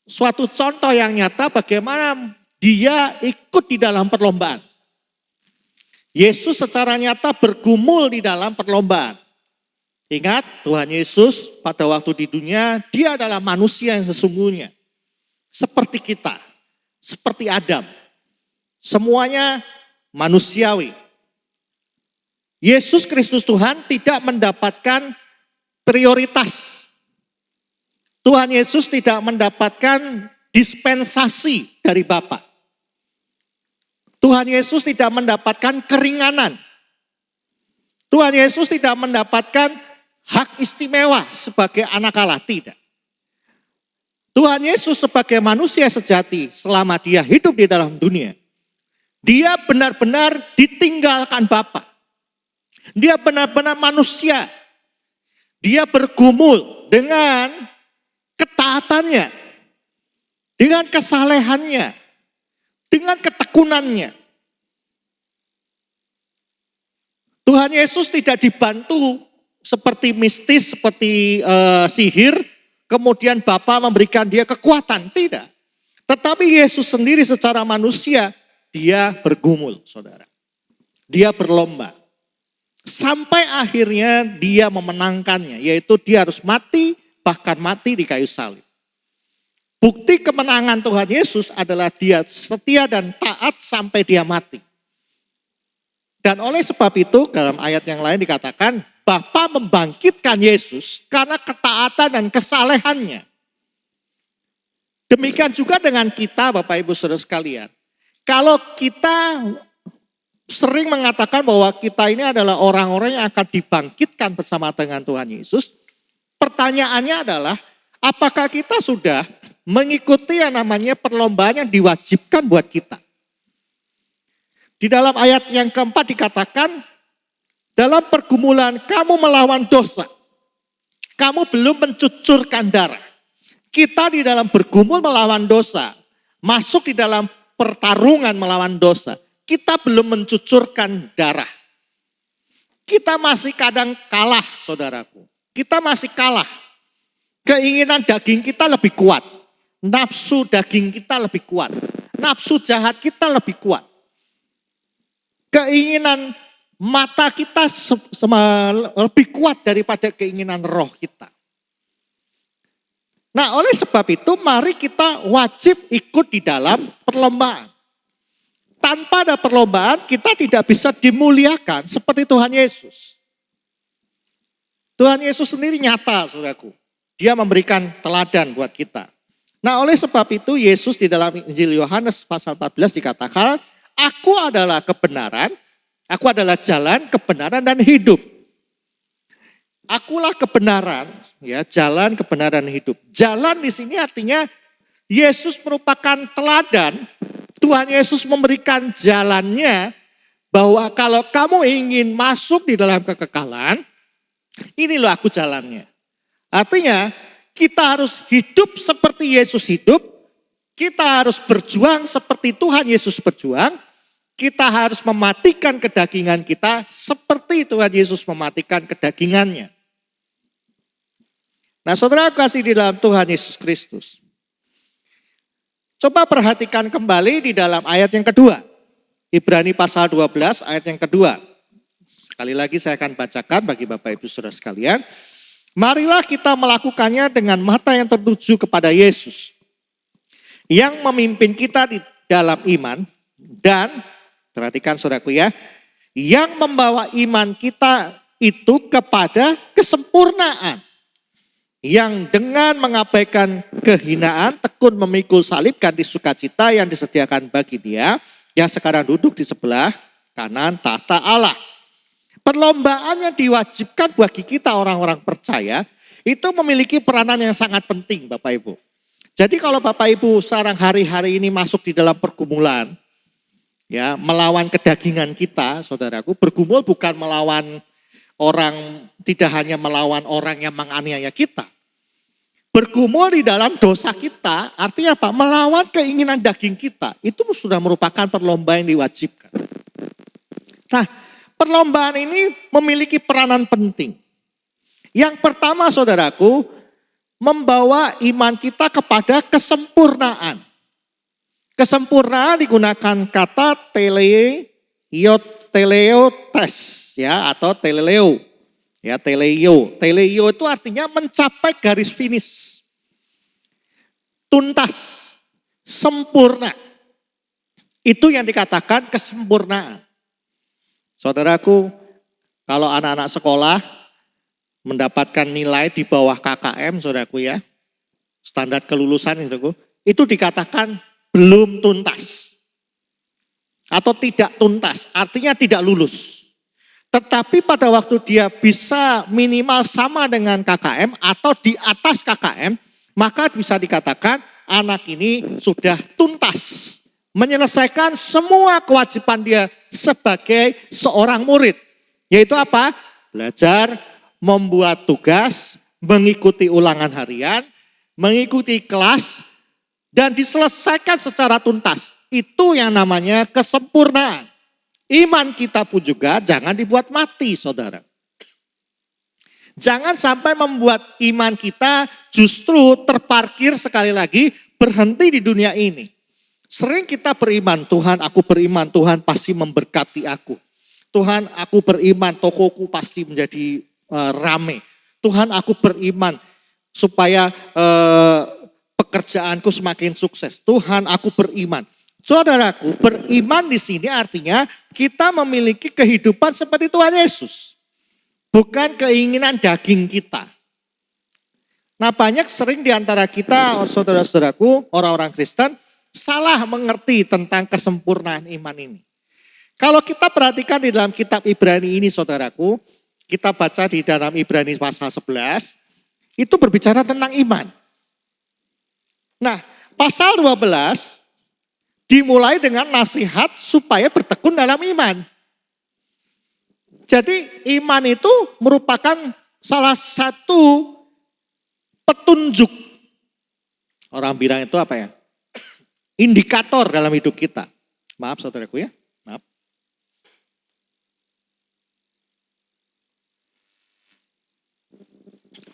Suatu contoh yang nyata bagaimana dia ikut di dalam perlombaan. Yesus secara nyata bergumul di dalam perlombaan. Ingat, Tuhan Yesus pada waktu di dunia, dia adalah manusia yang sesungguhnya. Seperti kita, seperti Adam. Semuanya manusiawi. Yesus Kristus Tuhan tidak mendapatkan prioritas. Tuhan Yesus tidak mendapatkan dispensasi dari Bapa. Tuhan Yesus tidak mendapatkan keringanan. Tuhan Yesus tidak mendapatkan hak istimewa sebagai anak Allah, tidak. Tuhan Yesus sebagai manusia sejati selama dia hidup di dalam dunia, dia benar-benar ditinggalkan Bapa. Dia benar-benar manusia. Dia bergumul dengan ketaatannya, dengan kesalehannya, dengan ketekunannya. Tuhan Yesus tidak dibantu seperti mistis, seperti sihir, kemudian Bapa memberikan dia kekuatan. Tidak. Tetapi Yesus sendiri secara manusia, dia bergumul, saudara. Dia berlomba. Sampai akhirnya dia memenangkannya, yaitu dia harus mati, bahkan mati di kayu salib. Bukti kemenangan Tuhan Yesus adalah dia setia dan taat sampai dia mati. Dan oleh sebab itu dalam ayat yang lain dikatakan Bapa membangkitkan Yesus karena ketaatan dan kesalehannya. Demikian juga dengan kita Bapak Ibu Saudara sekalian. Kalau kita sering mengatakan bahwa kita ini adalah orang-orang yang akan dibangkitkan bersama dengan Tuhan Yesus. Pertanyaannya adalah apakah kita sudah mengikuti yang namanya perlombaan yang diwajibkan buat kita. Di dalam ayat yang keempat dikatakan Dalam pergumulan kamu melawan dosa. Kamu belum mencucurkan darah. Kita di dalam bergumul melawan dosa. Masuk di dalam pertarungan melawan dosa. Kita belum mencucurkan darah. Kita masih kadang kalah, saudaraku. Kita masih kalah. Keinginan daging kita lebih kuat. Nafsu daging kita lebih kuat. Nafsu jahat kita lebih kuat. Keinginan mata kita lebih kuat daripada keinginan roh kita. Nah, oleh sebab itu mari kita wajib ikut di dalam perlombaan. Tanpa ada perlombaan kita tidak bisa dimuliakan seperti Tuhan Yesus. Tuhan Yesus sendiri nyata, saudaraku. Dia memberikan teladan buat kita. Nah, oleh sebab itu Yesus di dalam Injil Yohanes pasal 14 dikatakan, aku adalah kebenaran, aku adalah jalan, kebenaran, dan hidup. Akulah kebenaran, ya, jalan, kebenaran, hidup. Jalan di sini artinya Yesus merupakan teladan. Tuhan Yesus memberikan jalannya bahwa kalau kamu ingin masuk di dalam kekekalan, ini loh aku jalannya. Artinya kita harus hidup seperti Yesus hidup, kita harus berjuang seperti Tuhan Yesus berjuang, kita harus mematikan kedagingan kita seperti Tuhan Yesus mematikan kedagingannya. Nah, saudara kasih di dalam Tuhan Yesus Kristus. Coba perhatikan kembali di dalam ayat yang kedua. Ibrani pasal 12 ayat yang kedua. Sekali lagi saya akan bacakan bagi Bapak Ibu Saudara sekalian. Marilah kita melakukannya dengan mata yang tertuju kepada Yesus. Yang memimpin kita di dalam iman dan, perhatikan saudaraku ya, yang membawa iman kita itu kepada kesempurnaan. Yang dengan mengabaikan kehinaan tekun memikul salib ganti sukacita yang disediakan bagi dia yang sekarang duduk di sebelah kanan tahta Allah. Perlombaan yang diwajibkan bagi kita orang-orang percaya itu memiliki peranan yang sangat penting Bapak Ibu. Jadi kalau Bapak Ibu sekarang hari-hari ini masuk di dalam pergumulan, ya, melawan kedagingan kita, saudaraku, bergumul bukan melawan orang, tidak hanya melawan orang yang menganiaya kita. Bergumul di dalam dosa kita, artinya apa? Melawan keinginan daging kita. Itu sudah merupakan perlombaan yang diwajibkan. Nah, perlombaan ini memiliki peranan penting. Yang pertama saudaraku, membawa iman kita kepada kesempurnaan. Kesempurnaan digunakan kata teleiotes, ya, atau teleo. Ya, teleio. Teleio itu artinya mencapai garis finish. Tuntas, sempurna. Itu yang dikatakan kesempurnaan. Saudaraku, kalau anak-anak sekolah mendapatkan nilai di bawah KKM, saudaraku ya, standar kelulusan, saudaraku, itu dikatakan belum tuntas. Atau tidak tuntas, artinya tidak lulus. Tetapi pada waktu dia bisa minimal sama dengan KKM atau di atas KKM, maka bisa dikatakan anak ini sudah tuntas. Menyelesaikan semua kewajiban dia sebagai seorang murid. Yaitu apa? Belajar, membuat tugas, mengikuti ulangan harian, mengikuti kelas, dan diselesaikan secara tuntas. Itu yang namanya kesempurnaan. Iman kita pun juga jangan dibuat mati, saudara. Jangan sampai membuat iman kita justru terparkir sekali lagi, berhenti di dunia ini. Sering kita beriman, Tuhan aku beriman, Tuhan pasti memberkati aku. Tuhan aku beriman, tokoku pasti menjadi rame. Tuhan aku beriman supaya pekerjaanku semakin sukses. Tuhan aku beriman. Saudaraku, beriman di sini artinya kita memiliki kehidupan seperti Tuhan Yesus. Bukan keinginan daging kita. Nah, banyak sering di antara kita, saudara-saudaraku, orang-orang Kristen, salah mengerti tentang kesempurnaan iman ini. Kalau kita perhatikan di dalam kitab Ibrani ini, saudaraku, kita baca di dalam Ibrani pasal 11, itu berbicara tentang iman. Nah, pasal 12, dimulai dengan nasihat supaya bertekun dalam iman. Jadi iman itu merupakan salah satu petunjuk. Orang bilang itu apa ya? Indikator dalam hidup kita. Maaf saudaraku ya, maaf.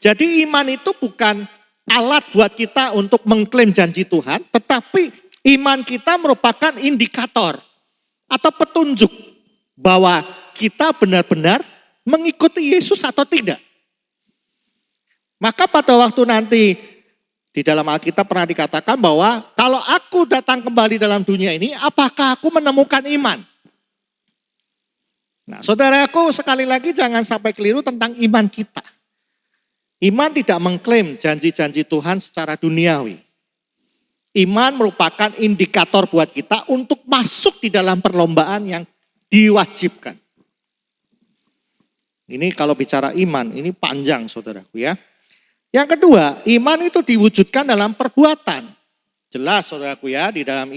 Jadi iman itu bukan alat buat kita untuk mengklaim janji Tuhan, tetapi iman kita merupakan indikator atau petunjuk bahwa kita benar-benar mengikuti Yesus atau tidak. Maka pada waktu nanti di dalam Alkitab pernah dikatakan bahwa kalau aku datang kembali dalam dunia ini, apakah aku menemukan iman? Nah, saudaraku sekali lagi jangan sampai keliru tentang iman kita. Iman tidak mengklaim janji-janji Tuhan secara duniawi. Iman merupakan indikator buat kita untuk masuk di dalam perlombaan yang diwajibkan. Ini kalau bicara iman, ini panjang saudaraku ya. Yang kedua, iman itu diwujudkan dalam perbuatan. Jelas saudaraku ya, di dalam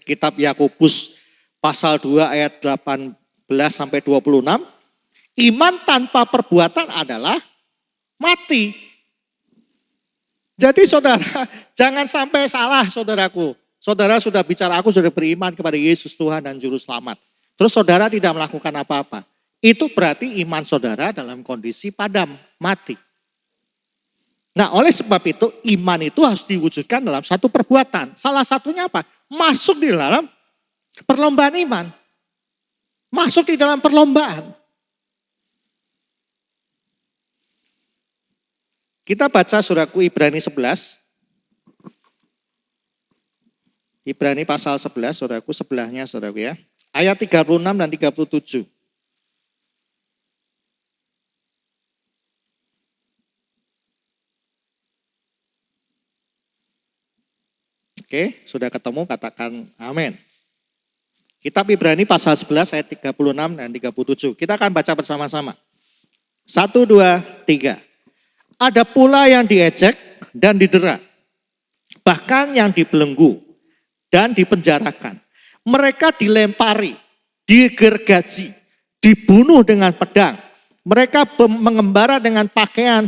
kitab Yakobus pasal 2 ayat 18 sampai 26, iman tanpa perbuatan adalah mati. Jadi saudara, jangan sampai salah saudaraku. Saudara sudah bicara, aku sudah beriman kepada Yesus Tuhan dan Juru Selamat. Terus saudara tidak melakukan apa-apa. Itu berarti iman saudara dalam kondisi padam, mati. Nah oleh sebab itu iman itu harus diwujudkan dalam satu perbuatan. Salah satunya apa? Masuk di dalam perlombaan iman. Masuk di dalam perlombaan. Kita baca suraku Ibrani 11. Ibrani pasal 11, saudaraku, sebelahnya saudaraku ya. Ayat 36 dan 37. Oke, sudah ketemu katakan amin. Kitab Ibrani pasal 11 ayat 36 dan 37. Kita akan baca bersama-sama. 1, 2, 3. Ada pula yang diejek dan didera, bahkan yang dibelenggu dan dipenjarakan. Mereka dilempari, digergaji, dibunuh dengan pedang. Mereka mengembara dengan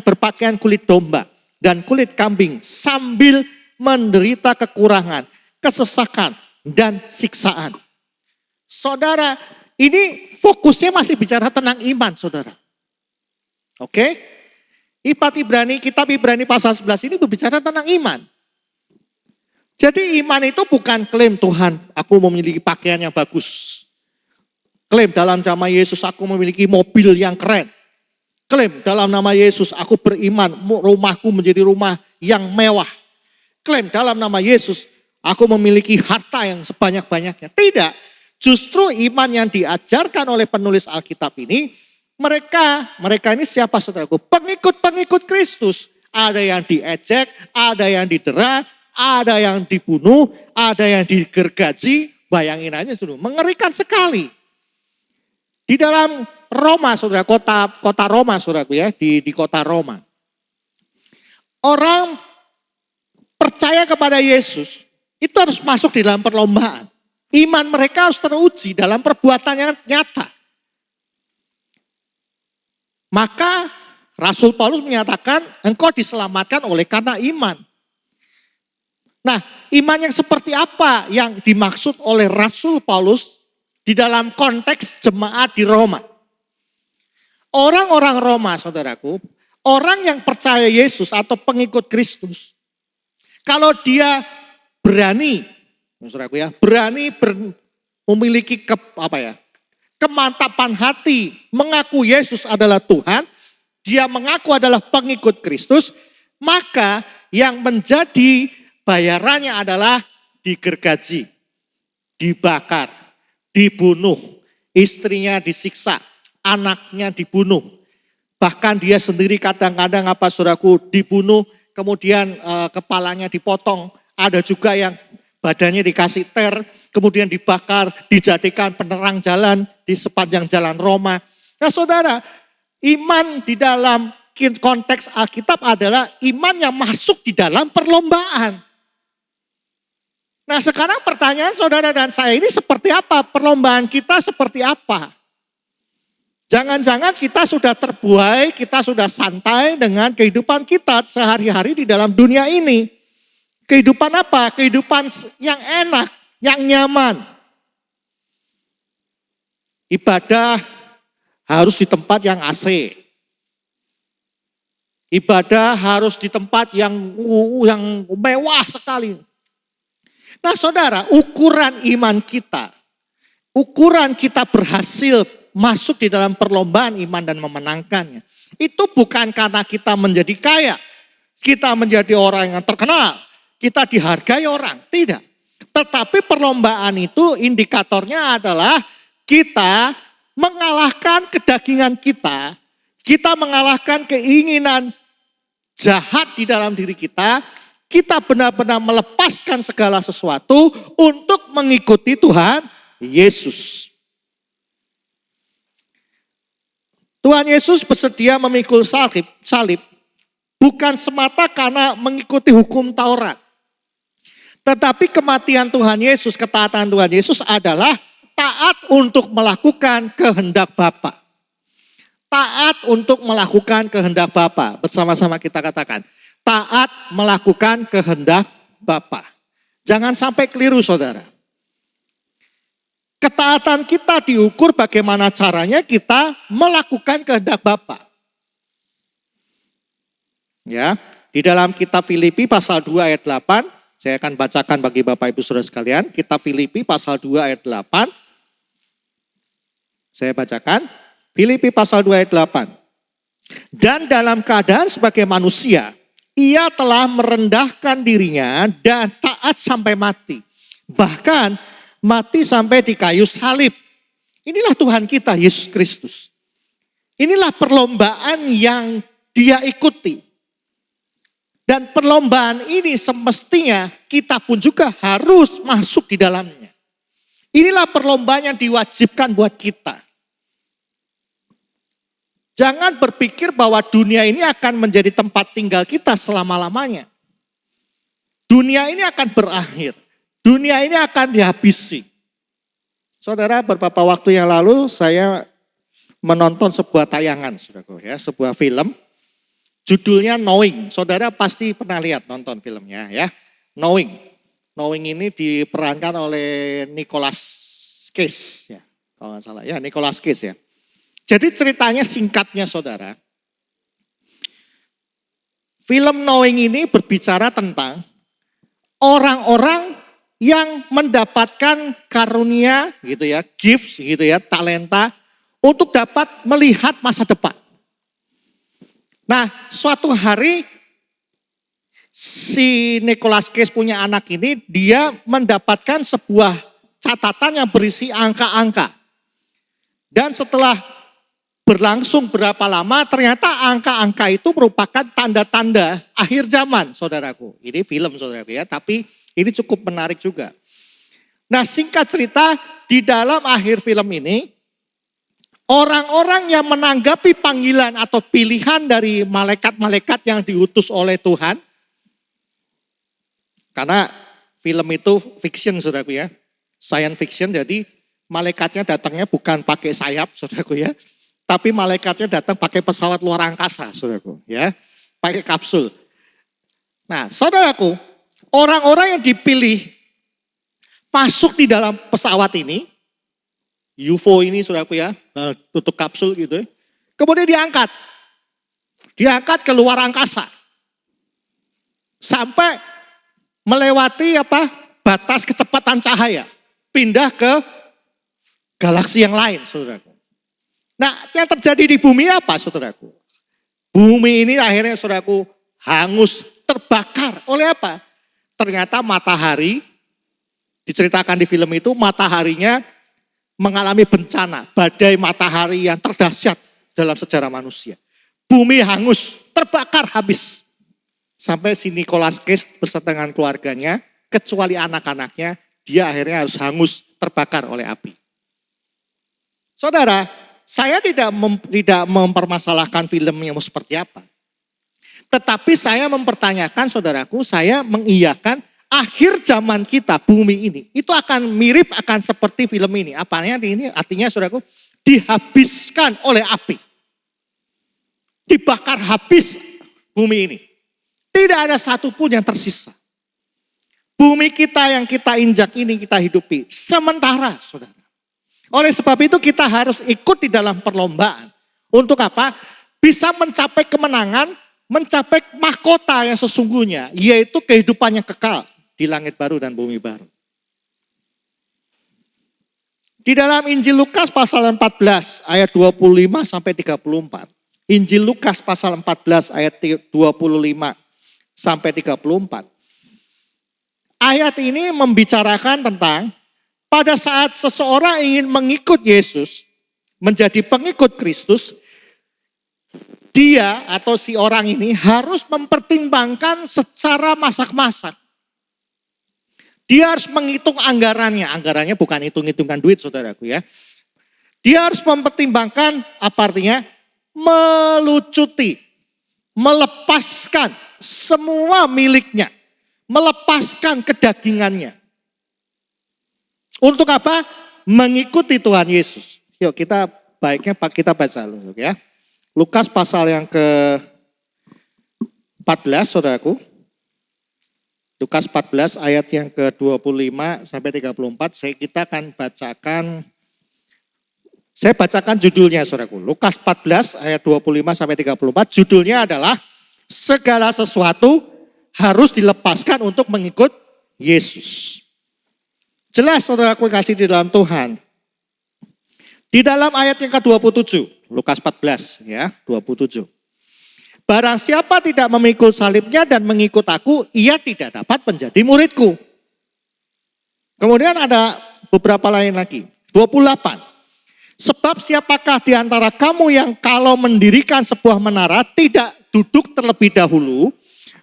berpakaian kulit domba dan kulit kambing sambil menderita kekurangan, kesesakan, dan siksaan. Saudara, ini fokusnya masih bicara tentang iman, saudara. Oke? Kitab Ibrani pasal 11 ini berbicara tentang iman. Jadi iman itu bukan klaim Tuhan, aku memiliki pakaian yang bagus. Klaim dalam nama Yesus aku memiliki mobil yang keren. Klaim dalam nama Yesus aku beriman, rumahku menjadi rumah yang mewah. Klaim dalam nama Yesus aku memiliki harta yang sebanyak-banyaknya. Tidak, justru iman yang diajarkan oleh penulis Alkitab ini, mereka ini siapa saudaraku? Pengikut-pengikut Kristus. Ada yang diejek, ada yang didera, ada yang dibunuh, ada yang digergaji. Bayangin aja saudara, mengerikan sekali. Di dalam Roma saudara, kota Roma saudaraku ya, di kota Roma. Orang percaya kepada Yesus, itu harus masuk di dalam perlombaan. Iman mereka harus teruji dalam perbuatan yang nyata. Maka Rasul Paulus menyatakan engkau diselamatkan oleh karena iman. Nah, iman yang seperti apa yang dimaksud oleh Rasul Paulus di dalam konteks jemaat di Roma? Orang-orang Roma, saudaraku, orang yang percaya Yesus atau pengikut Kristus, kalau dia berani, saudaraku ya, memiliki kemantapan hati, mengaku Yesus adalah Tuhan, dia mengaku adalah pengikut Kristus, maka yang menjadi bayarannya adalah digergaji, dibakar, dibunuh, istrinya disiksa, anaknya dibunuh. Bahkan dia sendiri kadang-kadang saudaraku dibunuh, kemudian kepalanya dipotong, ada juga yang badannya dikasih ter, kemudian dibakar, dijadikan penerang jalan di sepanjang jalan Roma. Nah saudara, iman di dalam konteks Alkitab adalah iman yang masuk di dalam perlombaan. Nah sekarang pertanyaan saudara dan saya ini seperti apa? Perlombaan kita seperti apa? Jangan-jangan kita sudah terbuai, kita sudah santai dengan kehidupan kita sehari-hari di dalam dunia ini. Kehidupan apa? Kehidupan yang enak, yang nyaman. Ibadah harus di tempat yang AC. Ibadah harus di tempat yang mewah sekali. Nah saudara, ukuran iman kita, ukuran kita berhasil masuk di dalam perlombaan iman dan memenangkannya. Itu bukan karena kita menjadi kaya, kita menjadi orang yang terkenal, kita dihargai orang, tidak. Tetapi perlombaan itu indikatornya adalah kita mengalahkan kedagingan kita mengalahkan keinginan jahat di dalam diri kita benar-benar melepaskan segala sesuatu untuk mengikuti Tuhan Yesus. Tuhan Yesus bersedia memikul salib bukan semata karena mengikuti hukum Taurat. Tetapi kematian Tuhan Yesus, ketaatan Tuhan Yesus adalah taat untuk melakukan kehendak Bapa. Taat untuk melakukan kehendak Bapa. Bersama-sama kita katakan, taat melakukan kehendak Bapa. Jangan sampai keliru saudara. Ketaatan kita diukur bagaimana caranya kita melakukan kehendak Bapa. Ya, di dalam kitab Filipi pasal 2 ayat 8, saya akan bacakan bagi Bapak Ibu Saudara sekalian, kitab Filipi pasal 2 ayat 8. Saya bacakan, Filipi pasal 2 ayat 8. Dan dalam keadaan sebagai manusia, ia telah merendahkan dirinya dan taat sampai mati. Bahkan mati sampai di kayu salib. Inilah Tuhan kita, Yesus Kristus. Inilah perlombaan yang dia ikuti. Dan perlombaan ini semestinya kita pun juga harus masuk di dalamnya. Inilah perlombaan yang diwajibkan buat kita. Jangan berpikir bahwa dunia ini akan menjadi tempat tinggal kita selama-lamanya. Dunia ini akan berakhir. Dunia ini akan dihabisi. Saudara, beberapa waktu yang lalu saya menonton sebuah tayangan, saudaraku, ya, sebuah film. Judulnya Knowing. Saudara pasti pernah lihat nonton filmnya, ya. Knowing. Knowing ini diperankan oleh Nicolas Cage, ya, kalau nggak salah. Ya, Nicolas Cage ya. Jadi ceritanya singkatnya, saudara. Film Knowing ini berbicara tentang orang-orang yang mendapatkan karunia gitu ya, gifts gitu ya, talenta untuk dapat melihat masa depan. Nah, suatu hari si Nicolas Cage punya anak ini, dia mendapatkan sebuah catatan yang berisi angka-angka. Dan setelah berlangsung berapa lama, ternyata angka-angka itu merupakan tanda-tanda akhir zaman, saudaraku. Ini film, saudaraku ya, tapi ini cukup menarik juga. Nah, singkat cerita, di dalam akhir film ini, orang-orang yang menanggapi panggilan atau pilihan dari malaikat-malaikat yang diutus oleh Tuhan, karena film itu fiction, saudaraku ya, science fiction, jadi malaikatnya datangnya bukan pakai sayap, saudaraku ya, tapi malaikatnya datang pakai pesawat luar angkasa, saudaraku ya, pakai kapsul. Nah, saudaraku, orang-orang yang dipilih masuk di dalam pesawat ini, UFO ini saudaraku ya, tutup kapsul gitu ya. Kemudian diangkat ke luar angkasa. Sampai melewati batas kecepatan cahaya. Pindah ke galaksi yang lain saudaraku. Nah yang terjadi di bumi apa saudaraku? Bumi ini akhirnya saudaraku hangus, terbakar oleh apa? Ternyata matahari, diceritakan di film itu, mataharinya mengalami bencana, badai matahari yang terdahsyat dalam sejarah manusia. Bumi hangus, terbakar habis. Sampai si Nicolas Cage beserta dengan keluarganya, kecuali anak-anaknya, dia akhirnya harus hangus, terbakar oleh api. Saudara, saya tidak mempermasalahkan filmnya mau seperti apa. Tetapi saya mempertanyakan saudaraku, saya mengiyakan akhir zaman kita, bumi ini, itu akan mirip akan seperti film ini. Apanya ini? Artinya saudaraku, dihabiskan oleh api. Dibakar habis bumi ini. Tidak ada satupun yang tersisa. Bumi kita yang kita injak ini kita hidupi sementara, saudara. Oleh sebab itu kita harus ikut di dalam perlombaan. Untuk apa? Bisa mencapai kemenangan, mencapai mahkota yang sesungguhnya, yaitu kehidupan yang kekal di langit baru dan bumi baru. Di dalam Injil Lukas pasal 14 ayat 25 sampai 34. Injil Lukas pasal 14 ayat 25 sampai 34. Ayat ini membicarakan tentang pada saat seseorang ingin mengikut Yesus, menjadi pengikut Kristus, dia atau si orang ini harus mempertimbangkan secara masak-masak. Dia harus menghitung anggarannya. Anggarannya bukan hitung-hitungan duit, saudaraku ya. Dia harus mempertimbangkan, apa artinya? Melucuti, melepaskan semua miliknya. Melepaskan kedagingannya. Untuk apa? Mengikuti Tuhan Yesus. Yuk kita baiknya kita baca dulu ya. Lukas pasal yang ke-14, saudaraku. Lukas 14 ayat yang ke-25 sampai 34, kita akan bacakan, saya bacakan judulnya saudaraku. Lukas 14 ayat 25 sampai 34, judulnya adalah segala sesuatu harus dilepaskan untuk mengikut Yesus. Jelas saudaraku kasih di dalam Tuhan. Di dalam ayat yang ke-27, Lukas 14 ya, 27. Barang siapa tidak memikul salibnya dan mengikut aku, ia tidak dapat menjadi muridku. Kemudian ada beberapa lain lagi. 28. Sebab siapakah di antara kamu yang kalau mendirikan sebuah menara tidak duduk terlebih dahulu,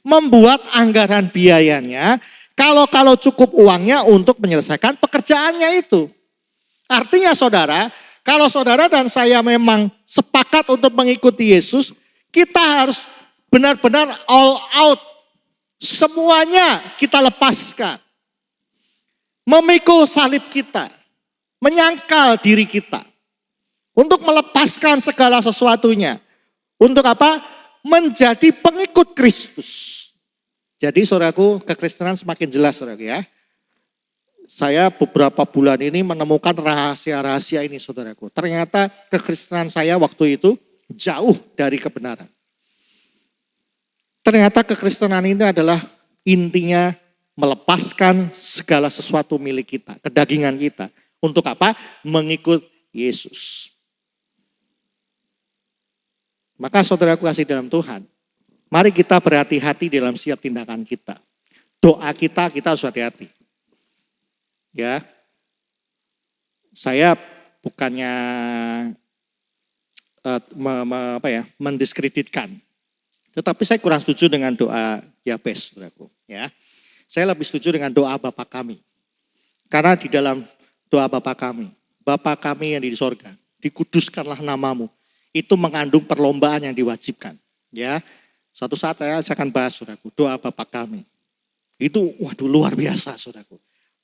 membuat anggaran biayanya, kalau cukup uangnya untuk menyelesaikan pekerjaannya itu. Artinya saudara, kalau saudara dan saya memang sepakat untuk mengikuti Yesus, kita harus benar-benar all out. Semuanya kita lepaskan. Memikul salib kita. Menyangkal diri kita. Untuk melepaskan segala sesuatunya. Untuk apa? Menjadi pengikut Kristus. Jadi saudaraku, kekristenan semakin jelas saudaraku ya. Saya beberapa bulan ini menemukan rahasia-rahasia ini saudaraku. Ternyata kekristenan saya waktu itu jauh dari kebenaran. Ternyata kekristenan ini adalah intinya melepaskan segala sesuatu milik kita, kedagingan kita. Untuk apa? Mengikut Yesus. Maka saudaraku kasih dalam Tuhan, mari kita berhati-hati dalam setiap tindakan kita. Doa kita harus hati-hati. Ya, saya bukannya mendiskreditkan. Tetapi saya kurang setuju dengan doa Yabes, saudaraku. Ya, saya lebih setuju dengan doa Bapa kami. Karena di dalam doa Bapa kami yang di sorga, dikuduskanlah namamu. Itu mengandung perlombaan yang diwajibkan. Ya, suatu saat saya akan bahas, saudaraku, doa Bapa kami. Itu, waduh luar biasa, saudaraku.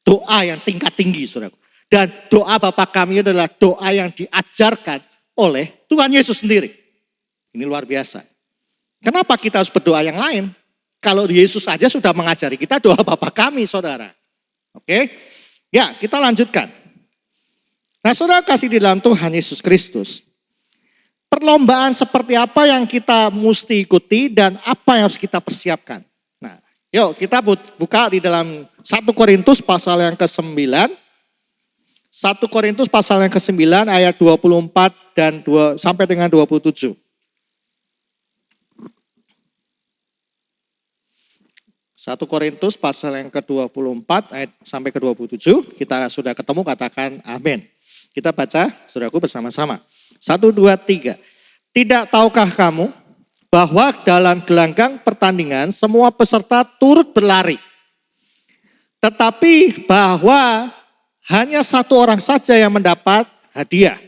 Doa yang tingkat tinggi, saudaraku. Dan doa Bapa kami adalah doa yang diajarkan oleh Tuhan Yesus sendiri. Ini luar biasa. Kenapa kita harus berdoa yang lain? Kalau Yesus saja sudah mengajari kita doa Bapa kami, saudara. Oke? Ya, kita lanjutkan. Nah, saudara kasih di dalam Tuhan Yesus Kristus. Perlombaan seperti apa yang kita mesti ikuti dan apa yang harus kita persiapkan. Nah, yuk kita buka di dalam 1 Korintus pasal yang ke-9. 1 Korintus pasal yang ke-9 ayat 24 dan sampai dengan 27. 1 Korintus pasal yang ke-24 ayat sampai ke-27. Kita sudah ketemu, katakan amin. Kita baca saudaraku bersama-sama. 1, 2, 3. Tidak tahukah kamu bahwa dalam gelanggang pertandingan semua peserta turut berlari. Tetapi bahwa hanya satu orang saja yang mendapat hadiah.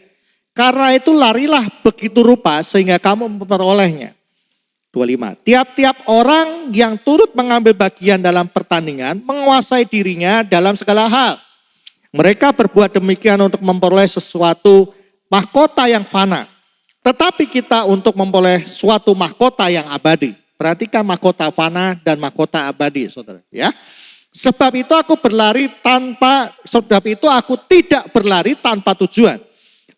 Karena itu larilah begitu rupa sehingga kamu memperolehnya. 25. Tiap-tiap orang yang turut mengambil bagian dalam pertandingan menguasai dirinya dalam segala hal. Mereka berbuat demikian untuk memperoleh sesuatu mahkota yang fana. Tetapi kita untuk memperoleh suatu mahkota yang abadi. Perhatikan mahkota fana dan mahkota abadi, saudara. Ya, sebab itu aku tidak berlari tanpa tujuan.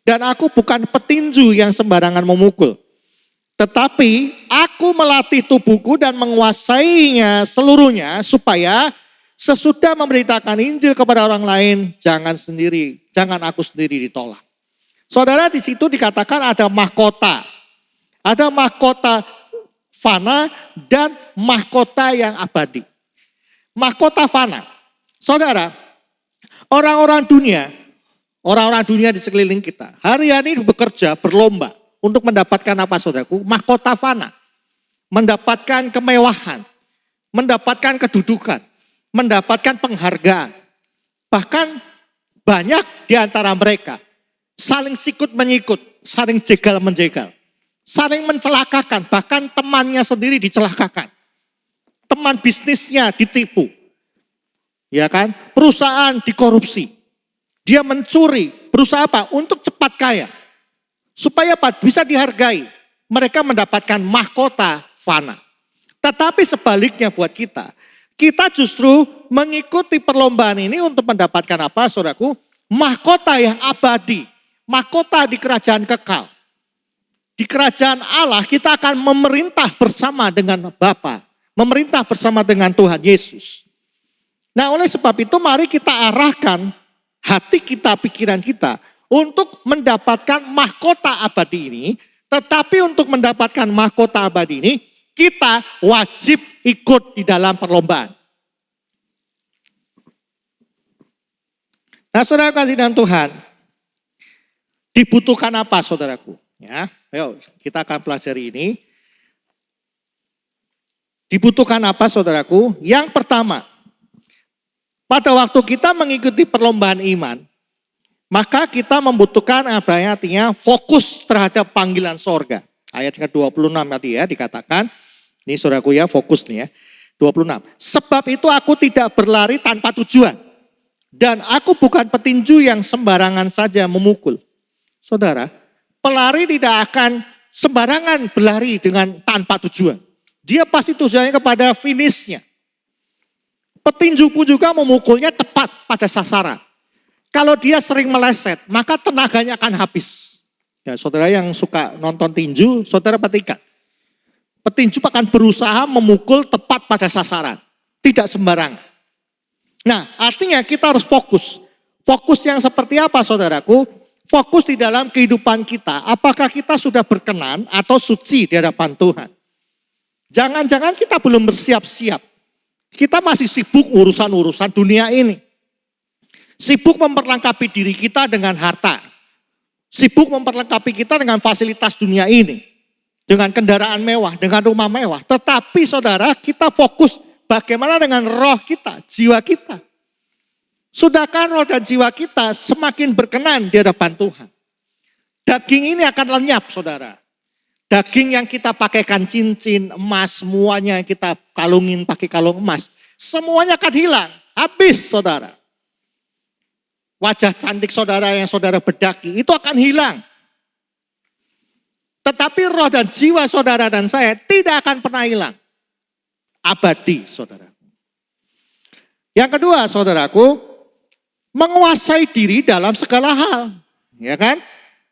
Dan aku bukan petinju yang sembarangan memukul. Tetapi aku melatih tubuhku dan menguasainya seluruhnya supaya sesudah memberitakan Injil kepada orang lain, jangan aku sendiri ditolak. Saudara, di situ dikatakan ada mahkota. Ada mahkota fana dan mahkota yang abadi. Mahkota fana. Saudara, orang-orang dunia di sekeliling kita, hari-hari bekerja, berlomba untuk mendapatkan apa, saudaraku? Mahkota fana. Mendapatkan kemewahan, mendapatkan kedudukan, mendapatkan penghargaan. Bahkan banyak di antara mereka saling sikut menyikut, saling jegal menjegal, saling mencelakakan, bahkan temannya sendiri dicelakakan. Teman bisnisnya ditipu. Ya kan? Perusahaan dikorupsi. Dia mencuri, berusaha apa? Untuk cepat kaya. Supaya apa? Bisa dihargai. Mereka mendapatkan mahkota fana. Tetapi sebaliknya buat kita justru mengikuti perlombaan ini untuk mendapatkan apa, saudaraku? Mahkota yang abadi. Mahkota di kerajaan kekal. Di kerajaan Allah kita akan memerintah bersama dengan Bapa, memerintah bersama dengan Tuhan Yesus. Nah, oleh sebab itu mari kita arahkan hati kita, pikiran kita untuk mendapatkan mahkota abadi ini. Tetapi untuk mendapatkan mahkota abadi ini, kita wajib ikut di dalam perlombaan. Nah, saudara kasih dalam Tuhan, dibutuhkan apa, saudaraku? Ya, ayo kita akan pelajari ini. Dibutuhkan apa, saudaraku? Yang pertama, pada waktu kita mengikuti perlombaan iman, maka kita membutuhkan apa yang artinya fokus terhadap panggilan sorga. Ayat ke-26 tadi ya dikatakan, ini saudaraku ya fokus nih ya, 26. Sebab itu aku tidak berlari tanpa tujuan, dan aku bukan petinju yang sembarangan saja memukul. Saudara, pelari tidak akan sembarangan berlari dengan tanpa tujuan. Dia pasti tujuannya kepada finishnya. Petinju pun juga memukulnya tepat pada sasaran. Kalau dia sering meleset, maka tenaganya akan habis. Ya, saudara yang suka nonton tinju, saudara perhatikan. Petinju akan berusaha memukul tepat pada sasaran. Tidak sembarangan. Nah, artinya kita harus fokus. Fokus yang seperti apa, saudaraku? Fokus di dalam kehidupan kita. Apakah kita sudah berkenan atau suci di hadapan Tuhan? Jangan-jangan kita belum bersiap-siap. Kita masih sibuk urusan-urusan dunia ini. Sibuk memperlengkapi diri kita dengan harta. Sibuk memperlengkapi kita dengan fasilitas dunia ini. Dengan kendaraan mewah, dengan rumah mewah. Tetapi saudara, kita fokus bagaimana dengan roh kita, jiwa kita. Sudahkah roh dan jiwa kita semakin berkenan di hadapan Tuhan? Daging ini akan lenyap, saudara. Daging yang kita pakaikan cincin, emas, semuanya yang kita kalungin pakai kalung emas. Semuanya akan hilang, habis saudara. Wajah cantik saudara yang saudara bedaki, itu akan hilang. Tetapi roh dan jiwa saudara dan saya tidak akan pernah hilang. Abadi saudara. Yang kedua saudaraku, menguasai diri dalam segala hal. Ya kan?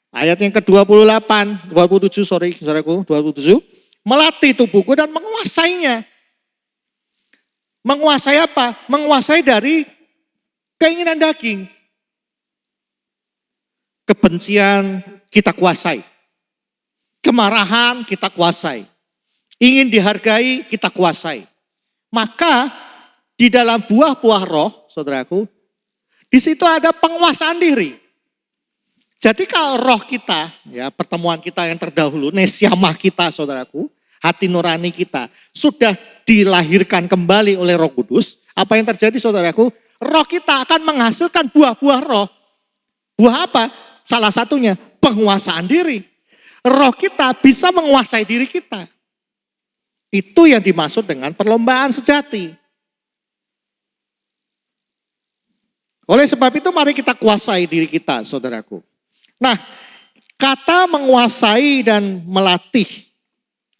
Ayat yang ke-28, 27 saudaraku, 27. Melatih tubuhku dan menguasainya. Menguasai apa? Menguasai dari keinginan daging. Kebencian kita kuasai. Kemarahan kita kuasai. Ingin dihargai kita kuasai. Maka di dalam buah-buah roh, saudaraku, di situ ada penguasaan diri. Jadi kalau roh kita, ya pertemuan kita yang terdahulu, nesyamah kita saudaraku, hati nurani kita, sudah dilahirkan kembali oleh Roh Kudus, apa yang terjadi saudaraku? Roh kita akan menghasilkan buah-buah roh. Buah apa? Salah satunya penguasaan diri. Roh kita bisa menguasai diri kita. Itu yang dimaksud dengan perlombaan sejati. Oleh sebab itu mari kita kuasai diri kita saudaraku. Nah, Kata menguasai dan melatih.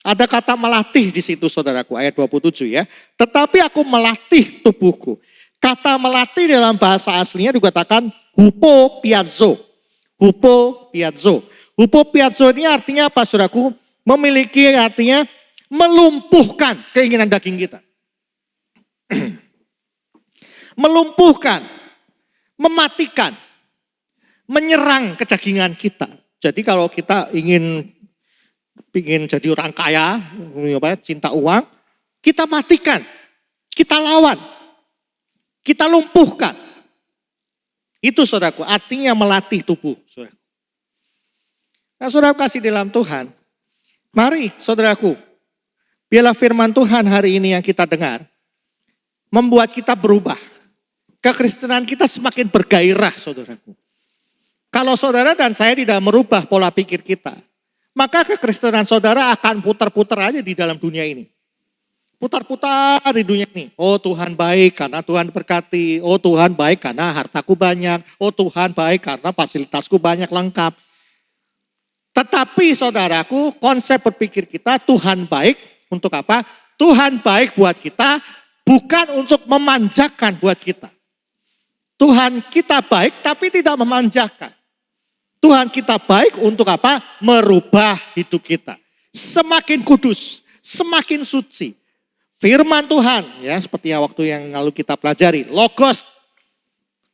Ada kata melatih di situ saudaraku, ayat 27 ya. Tetapi aku melatih tubuhku. Kata melatih dalam bahasa aslinya dikatakan hupopiazo. Hupopiazo. Hupopiazo ini artinya apa saudaraku? Memiliki artinya melumpuhkan keinginan daging kita. Melumpuhkan, mematikan, menyerang kedagingan kita. Jadi kalau kita ingin jadi orang kaya, cinta uang, kita matikan, kita lawan, kita lumpuhkan. Itu saudaraku, artinya melatih tubuh. Saudaraku. Nah saudaraku kasih dalam Tuhan, mari saudaraku, biarlah firman Tuhan hari ini yang kita dengar, membuat kita berubah. Kekristenan kita semakin bergairah saudaraku. Kalau saudara dan saya tidak merubah pola pikir kita, maka kekristenan saudara akan putar-putar aja di dalam dunia ini. Putar-putar di dunia ini. Oh Tuhan baik karena Tuhan berkati. Oh Tuhan baik karena hartaku banyak. Oh Tuhan baik karena fasilitasku banyak lengkap. Tetapi saudaraku, konsep berpikir kita Tuhan baik untuk apa? Tuhan baik buat kita bukan untuk memanjakan buat kita. Tuhan kita baik tapi tidak memanjakan. Tuhan kita baik untuk apa? Merubah hidup kita. Semakin kudus, semakin suci. Firman Tuhan, ya seperti waktu yang lalu kita pelajari. Logos,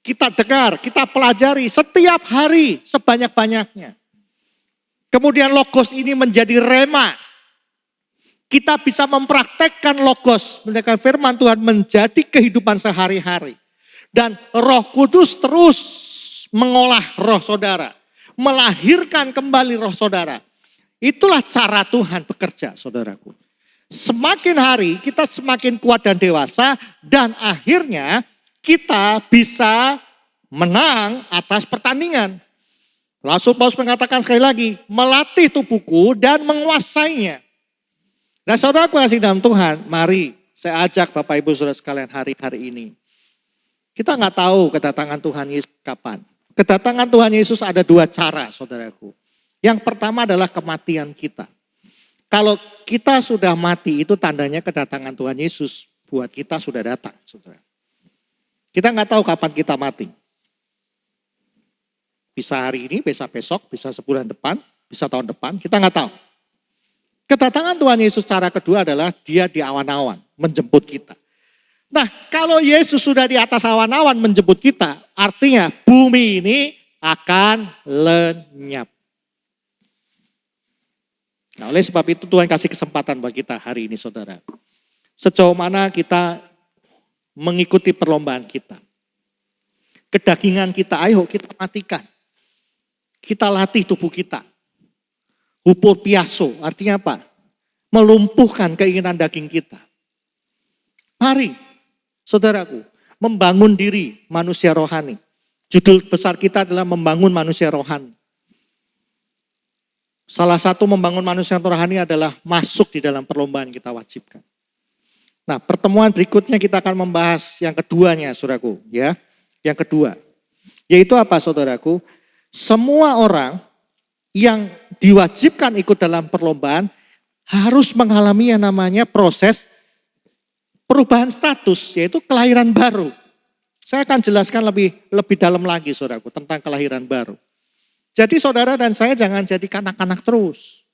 kita dengar, kita pelajari setiap hari sebanyak-banyaknya. Kemudian logos ini menjadi rema. Kita bisa mempraktekkan logos, mendengarkan firman Tuhan menjadi kehidupan sehari-hari. Dan Roh Kudus terus mengolah roh saudara. Melahirkan kembali roh saudara. Itulah cara Tuhan bekerja saudaraku. Semakin hari kita semakin kuat dan dewasa. Dan akhirnya kita bisa menang atas pertandingan. Rasul Paulus mengatakan sekali lagi. Melatih tubuhku dan menguasainya. Nah saudaraku kasih dalam Tuhan. Mari saya ajak Bapak Ibu Saudara sekalian hari-hari ini. Kita nggak tahu kedatangan Tuhan Yesus kapan. Kedatangan Tuhan Yesus ada dua cara saudaraku. Yang pertama adalah kematian kita. Kalau kita sudah mati itu tandanya kedatangan Tuhan Yesus buat kita sudah datang. Saudara. Kita nggak tahu kapan kita mati. Bisa hari ini, bisa besok, bisa sebulan depan, bisa tahun depan, kita nggak tahu. Kedatangan Tuhan Yesus cara kedua adalah dia di awan-awan menjemput kita. Nah kalau Yesus sudah di atas awan-awan menjemput kita, artinya bumi ini akan lenyap. Nah oleh sebab itu Tuhan kasih kesempatan bagi kita hari ini saudara. Sejauh mana kita mengikuti perlombaan kita. Kedagingan kita, ayo kita matikan. Kita latih tubuh kita. Hupopiazo, artinya apa? Melumpuhkan keinginan daging kita. Mari, saudaraku, membangun diri manusia rohani. Judul besar kita adalah membangun manusia rohani. Salah satu membangun manusia rohani adalah masuk di dalam perlombaan kita wajibkan. Nah, pertemuan berikutnya kita akan membahas yang keduanya, saudaraku, ya. Yang kedua, yaitu apa, saudaraku? Semua orang yang diwajibkan ikut dalam perlombaan harus mengalami yang namanya proses perubahan status, yaitu kelahiran baru. Saya akan jelaskan lebih dalam lagi saudaraku tentang kelahiran baru. Jadi saudara dan saya jangan jadi kanak-kanak terus.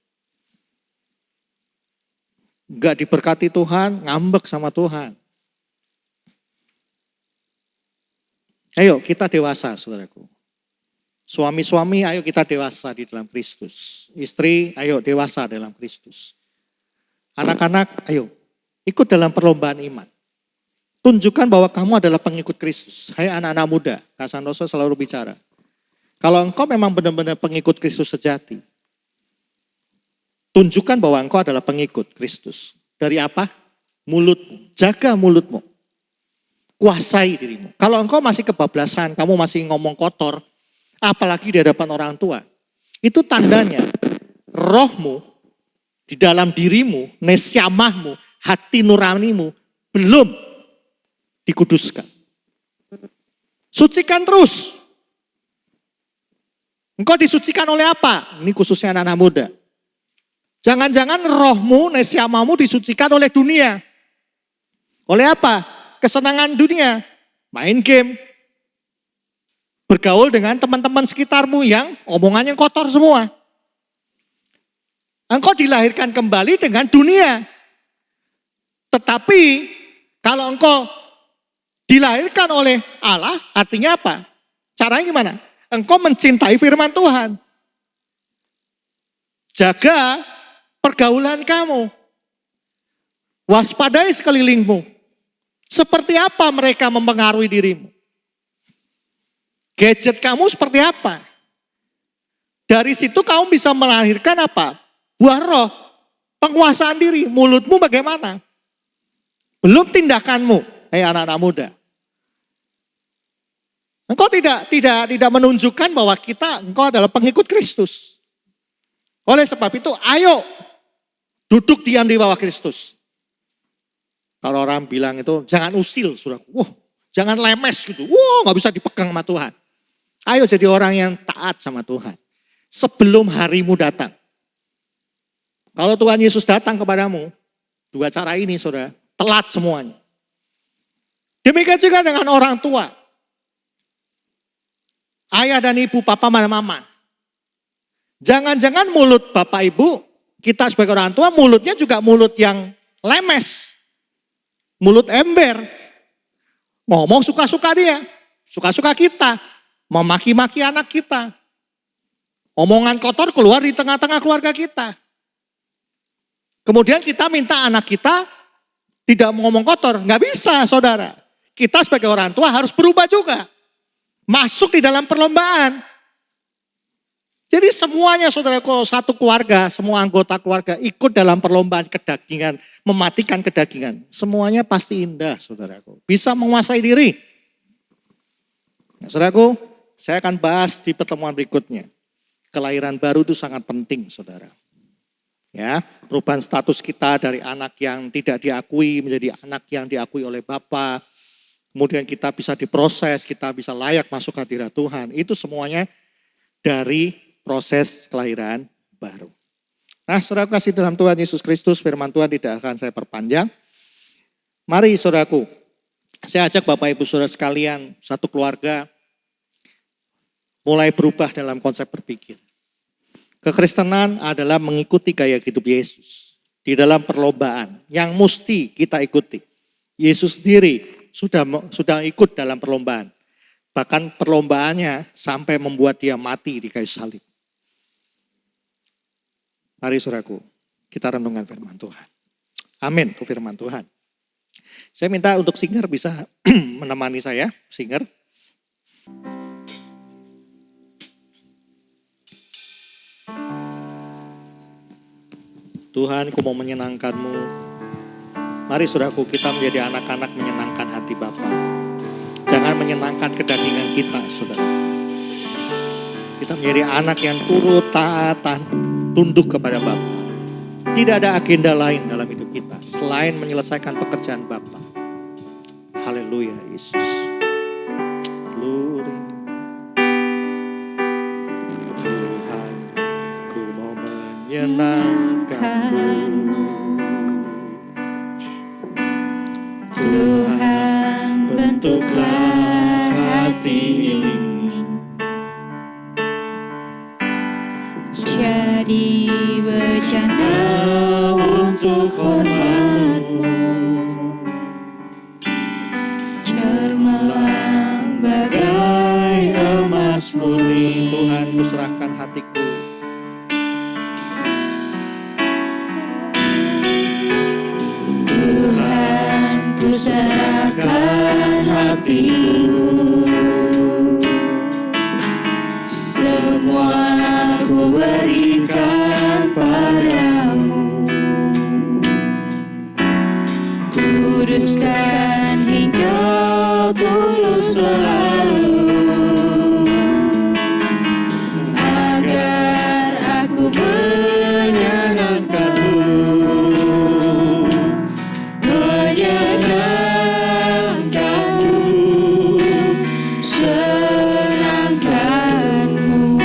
Enggak diberkati Tuhan, ngambek sama Tuhan. Ayo kita dewasa saudaraku. Suami-suami ayo kita dewasa di dalam Kristus. Istri ayo dewasa dalam Kristus. Anak-anak ayo ikut dalam perlombaan iman. Tunjukkan bahwa kamu adalah pengikut Kristus. Hai anak-anak muda, Kak Santoso selalu bicara. Kalau engkau memang benar-benar pengikut Kristus sejati. Tunjukkan bahwa engkau adalah pengikut Kristus. Dari apa? Mulutmu. Jaga mulutmu. Kuasai dirimu. Kalau engkau masih kebablasan, kamu masih ngomong kotor, apalagi di hadapan orang tua. Itu tandanya rohmu di dalam dirimu, nesyamahmu, hati nuranimu belum dikuduskan. Sucikan terus. Engkau disucikan oleh apa? Ini khususnya anak-anak muda. Jangan-jangan rohmu, nesiamamu disucikan oleh dunia. Oleh apa? Kesenangan dunia. Main game. Bergaul dengan teman-teman sekitarmu yang omongannya kotor semua. Engkau dilahirkan kembali dengan dunia. Tetapi kalau engkau dilahirkan oleh Allah, artinya apa? Caranya gimana? Engkau mencintai firman Tuhan. Jaga pergaulan kamu. Waspadai sekelilingmu. Seperti apa mereka mempengaruhi dirimu? Gadget kamu seperti apa? Dari situ kamu bisa melahirkan apa? Buah roh, penguasaan diri, mulutmu bagaimana? Belum tindakanmu, anak-anak muda. Engkau tidak menunjukkan bahwa engkau adalah pengikut Kristus. Oleh sebab itu, ayo duduk diam di bawah Kristus. Kalau orang bilang itu, jangan usil, saudaraku. Jangan lemes gitu. Gak bisa dipegang sama Tuhan. Ayo jadi orang yang taat sama Tuhan. Sebelum harimu datang. Kalau Tuhan Yesus datang kepadamu, dua cara ini saudara, telat semuanya. Demikian juga dengan orang tua. Ayah dan ibu, papa dan mama. Jangan-jangan mulut bapak ibu, kita sebagai orang tua, mulutnya juga mulut yang lemes. Mulut ember. Ngomong suka-suka dia, suka-suka kita. Memaki-maki anak kita. Omongan kotor keluar di tengah-tengah keluarga kita. Kemudian kita minta anak kita tidak ngomong kotor. Nggak bisa saudara. Kita sebagai orang tua harus berubah juga. Masuk di dalam perlombaan. Jadi semuanya saudaraku, satu keluarga, semua anggota keluarga ikut dalam perlombaan kedagingan, mematikan kedagingan. Semuanya pasti indah saudaraku. Bisa menguasai diri. Nah, saudaraku, saya akan bahas di pertemuan berikutnya. Kelahiran baru itu sangat penting saudara. Ya, perubahan status kita dari anak yang tidak diakui menjadi anak yang diakui oleh Bapa. Kemudian kita bisa diproses, kita bisa layak masuk hadirat Tuhan. Itu semuanya dari proses kelahiran baru. Nah, saudara kasih dalam Tuhan Yesus Kristus, firman Tuhan tidak akan saya perpanjang. Mari saudaraku, saya ajak Bapak Ibu Saudara sekalian, satu keluarga mulai berubah dalam konsep berpikir. Kekristenan adalah mengikuti gaya hidup Yesus di dalam perlombaan yang mesti kita ikuti. Yesus sendiri sudah ikut dalam perlombaan. Bahkan perlombaannya sampai membuat dia mati di kayu salib. Mari saudaraku, kita renungkan firman Tuhan. Amin, ke firman Tuhan. Saya minta untuk singer bisa menemani saya, singer. Tuhan, ku mau menyenangkan-Mu. Mari saudaraku, kita menjadi anak-anak menyenangkan hati Bapa. Jangan menyenangkan kedagingan kita, saudara. Kita menjadi anak yang turut, taatan, tunduk kepada Bapa. Tidak ada agenda lain dalam hidup kita selain menyelesaikan pekerjaan Bapa. Haleluya, Yesus. Glory. Tuhan, ku mau menyenangkan-Mu. Tuhan, bentuklah hati ini jadi bercanda untuk hormat-Mu, cermelang bagai emas murni. Tuhan, ku serahkan hatiku. Tuhan, ku serahkan hatiku, semua ku berikan padamu. Kuduskan hingga tulus selalu, agar aku menyenangkan-Mu, menyenangkan-Mu, senangkan-Mu.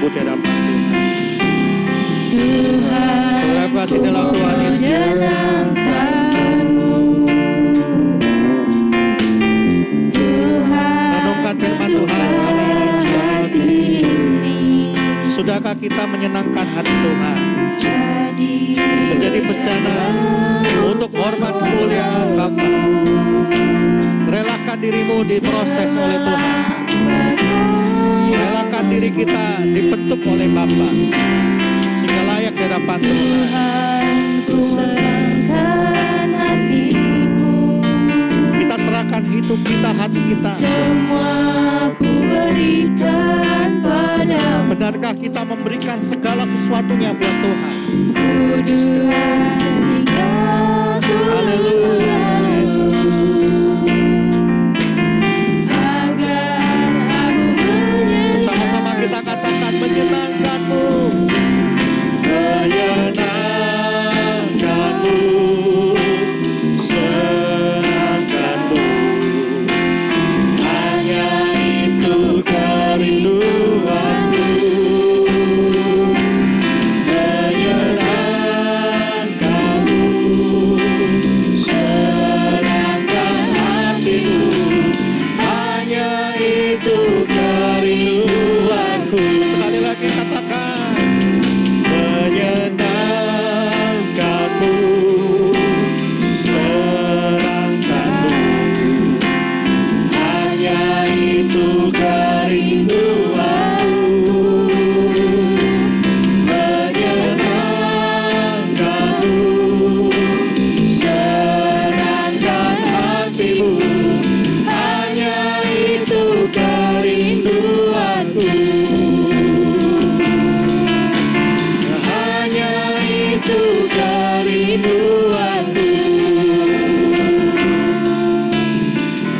lembut di hadapan Tuhan. Tuhan, Saudara kasih dalam Tuhan Yesus. menyenangkan-Mu. Tuhan, Renungkan firman Tuhan hari ini. saat ini Sudahkah kita menyenangkan hati Tuhan? jadi Menjadi bejana untuk hormat kemuliaan Bapa. Relakan dirimu diproses oleh Tuhan. Relakan diri kita dibentuk oleh Bapa. Sehingga layak di hadapan Tuhan. Tuhan, ku serahkan hatiku, Kita serahkan hidup kita, hati kita. semua ku berikan padamu. Benarkah kita memberikan segala sesuatunya buat Tuhan? Kudus Tuhan, hingga tulus selalu, agar aku Sama-sama kita katakan menyenangkan-Mu. Menyenangkan-Mu, senangkan-Mu. Hanya itu kerinduanku. Menyenangkan-Mu, senangkan hatimu. Hanya itu kerinduanku. Sekali lagi katakan. Menyenangkan-Mu, senangkan-Mu. Hanya itu kerinduanku. Menyenangkan-Mu, senangkan hatimu. Hanya itu kerinduanku. Hanya itu kerinduanku.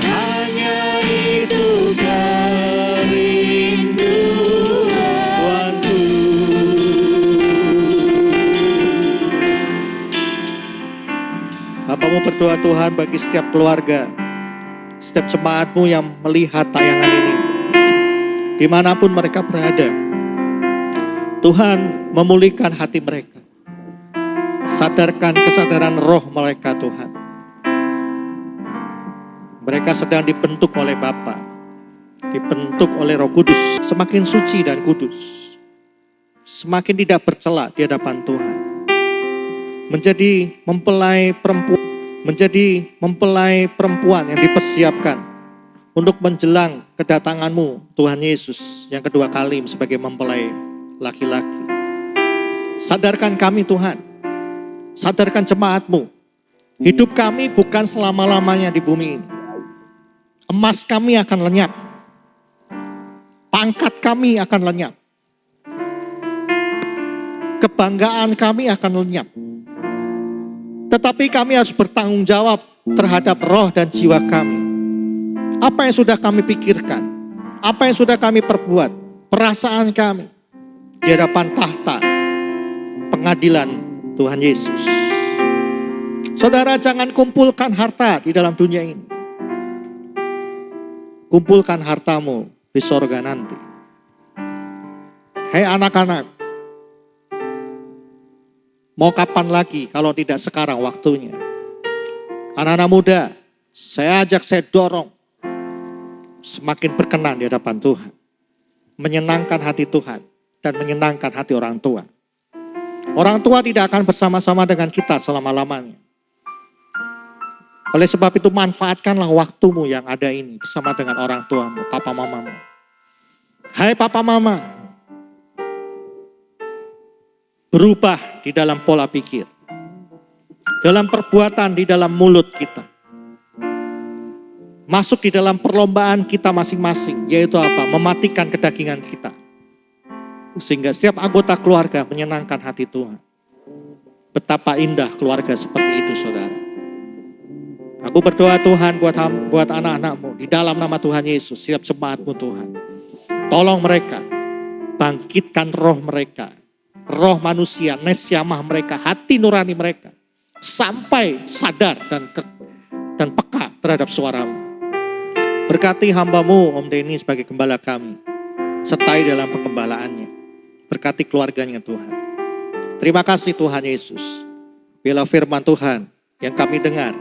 Hanya itu kerinduanku. Bapamu berdoa Tuhan bagi setiap keluarga, setiap jemaatmu yang melihat tayangan ini, dimanapun mereka berada. Tuhan memulihkan hati mereka. Sadarkan kesadaran roh mereka Tuhan. Mereka sedang dibentuk oleh Bapa, dibentuk oleh Roh Kudus, semakin suci dan kudus, semakin tidak bercela di hadapan Tuhan. Menjadi mempelai perempuan yang dipersiapkan untuk menjelang kedatangan-Mu Tuhan Yesus yang kedua kali sebagai mempelai laki-laki. Sadarkan kami Tuhan, sadarkan jemaat-Mu. Hidup kami bukan selama-lamanya di bumi ini. Emas kami akan lenyap, pangkat kami akan lenyap, kebanggaan kami akan lenyap. Tetapi kami harus bertanggung jawab terhadap roh dan jiwa kami. Apa yang sudah kami pikirkan, apa yang sudah kami perbuat, perasaan kami di hadapan tahta pengadilan Tuhan Yesus. Saudara, jangan kumpulkan harta di dalam dunia ini. Kumpulkan hartamu di sorga nanti. Hei anak-anak, mau kapan lagi kalau tidak sekarang waktunya? Anak-anak muda, saya dorong semakin berkenan di hadapan Tuhan. Menyenangkan hati Tuhan dan menyenangkan hati orang tua. Orang tua tidak akan bersama-sama dengan kita selama-lamanya. Oleh sebab itu manfaatkanlah waktumu yang ada ini bersama dengan orang tuamu, papa mamamu. Hai papa mama, berubah di dalam pola pikir, dalam perbuatan, di dalam mulut kita. Masuk di dalam perlombaan kita masing-masing, yaitu apa? Mematikan kedagingan kita. Sehingga setiap anggota keluarga menyenangkan hati Tuhan. Betapa indah keluarga seperti itu saudara. Aku berdoa Tuhan buat anak-anak-Mu di dalam nama Tuhan Yesus, setiap jemaat-Mu Tuhan. Tolong mereka, bangkitkan roh mereka, roh manusia, nesyamah mereka, hati nurani mereka. Sampai sadar dan peka terhadap suara-Mu. Berkati hamba-Mu Om Denny sebagai gembala kami, sertai dalam penggembalaannya. Berkati keluarganya Tuhan. Terima kasih Tuhan Yesus. Bila firman Tuhan yang kami dengar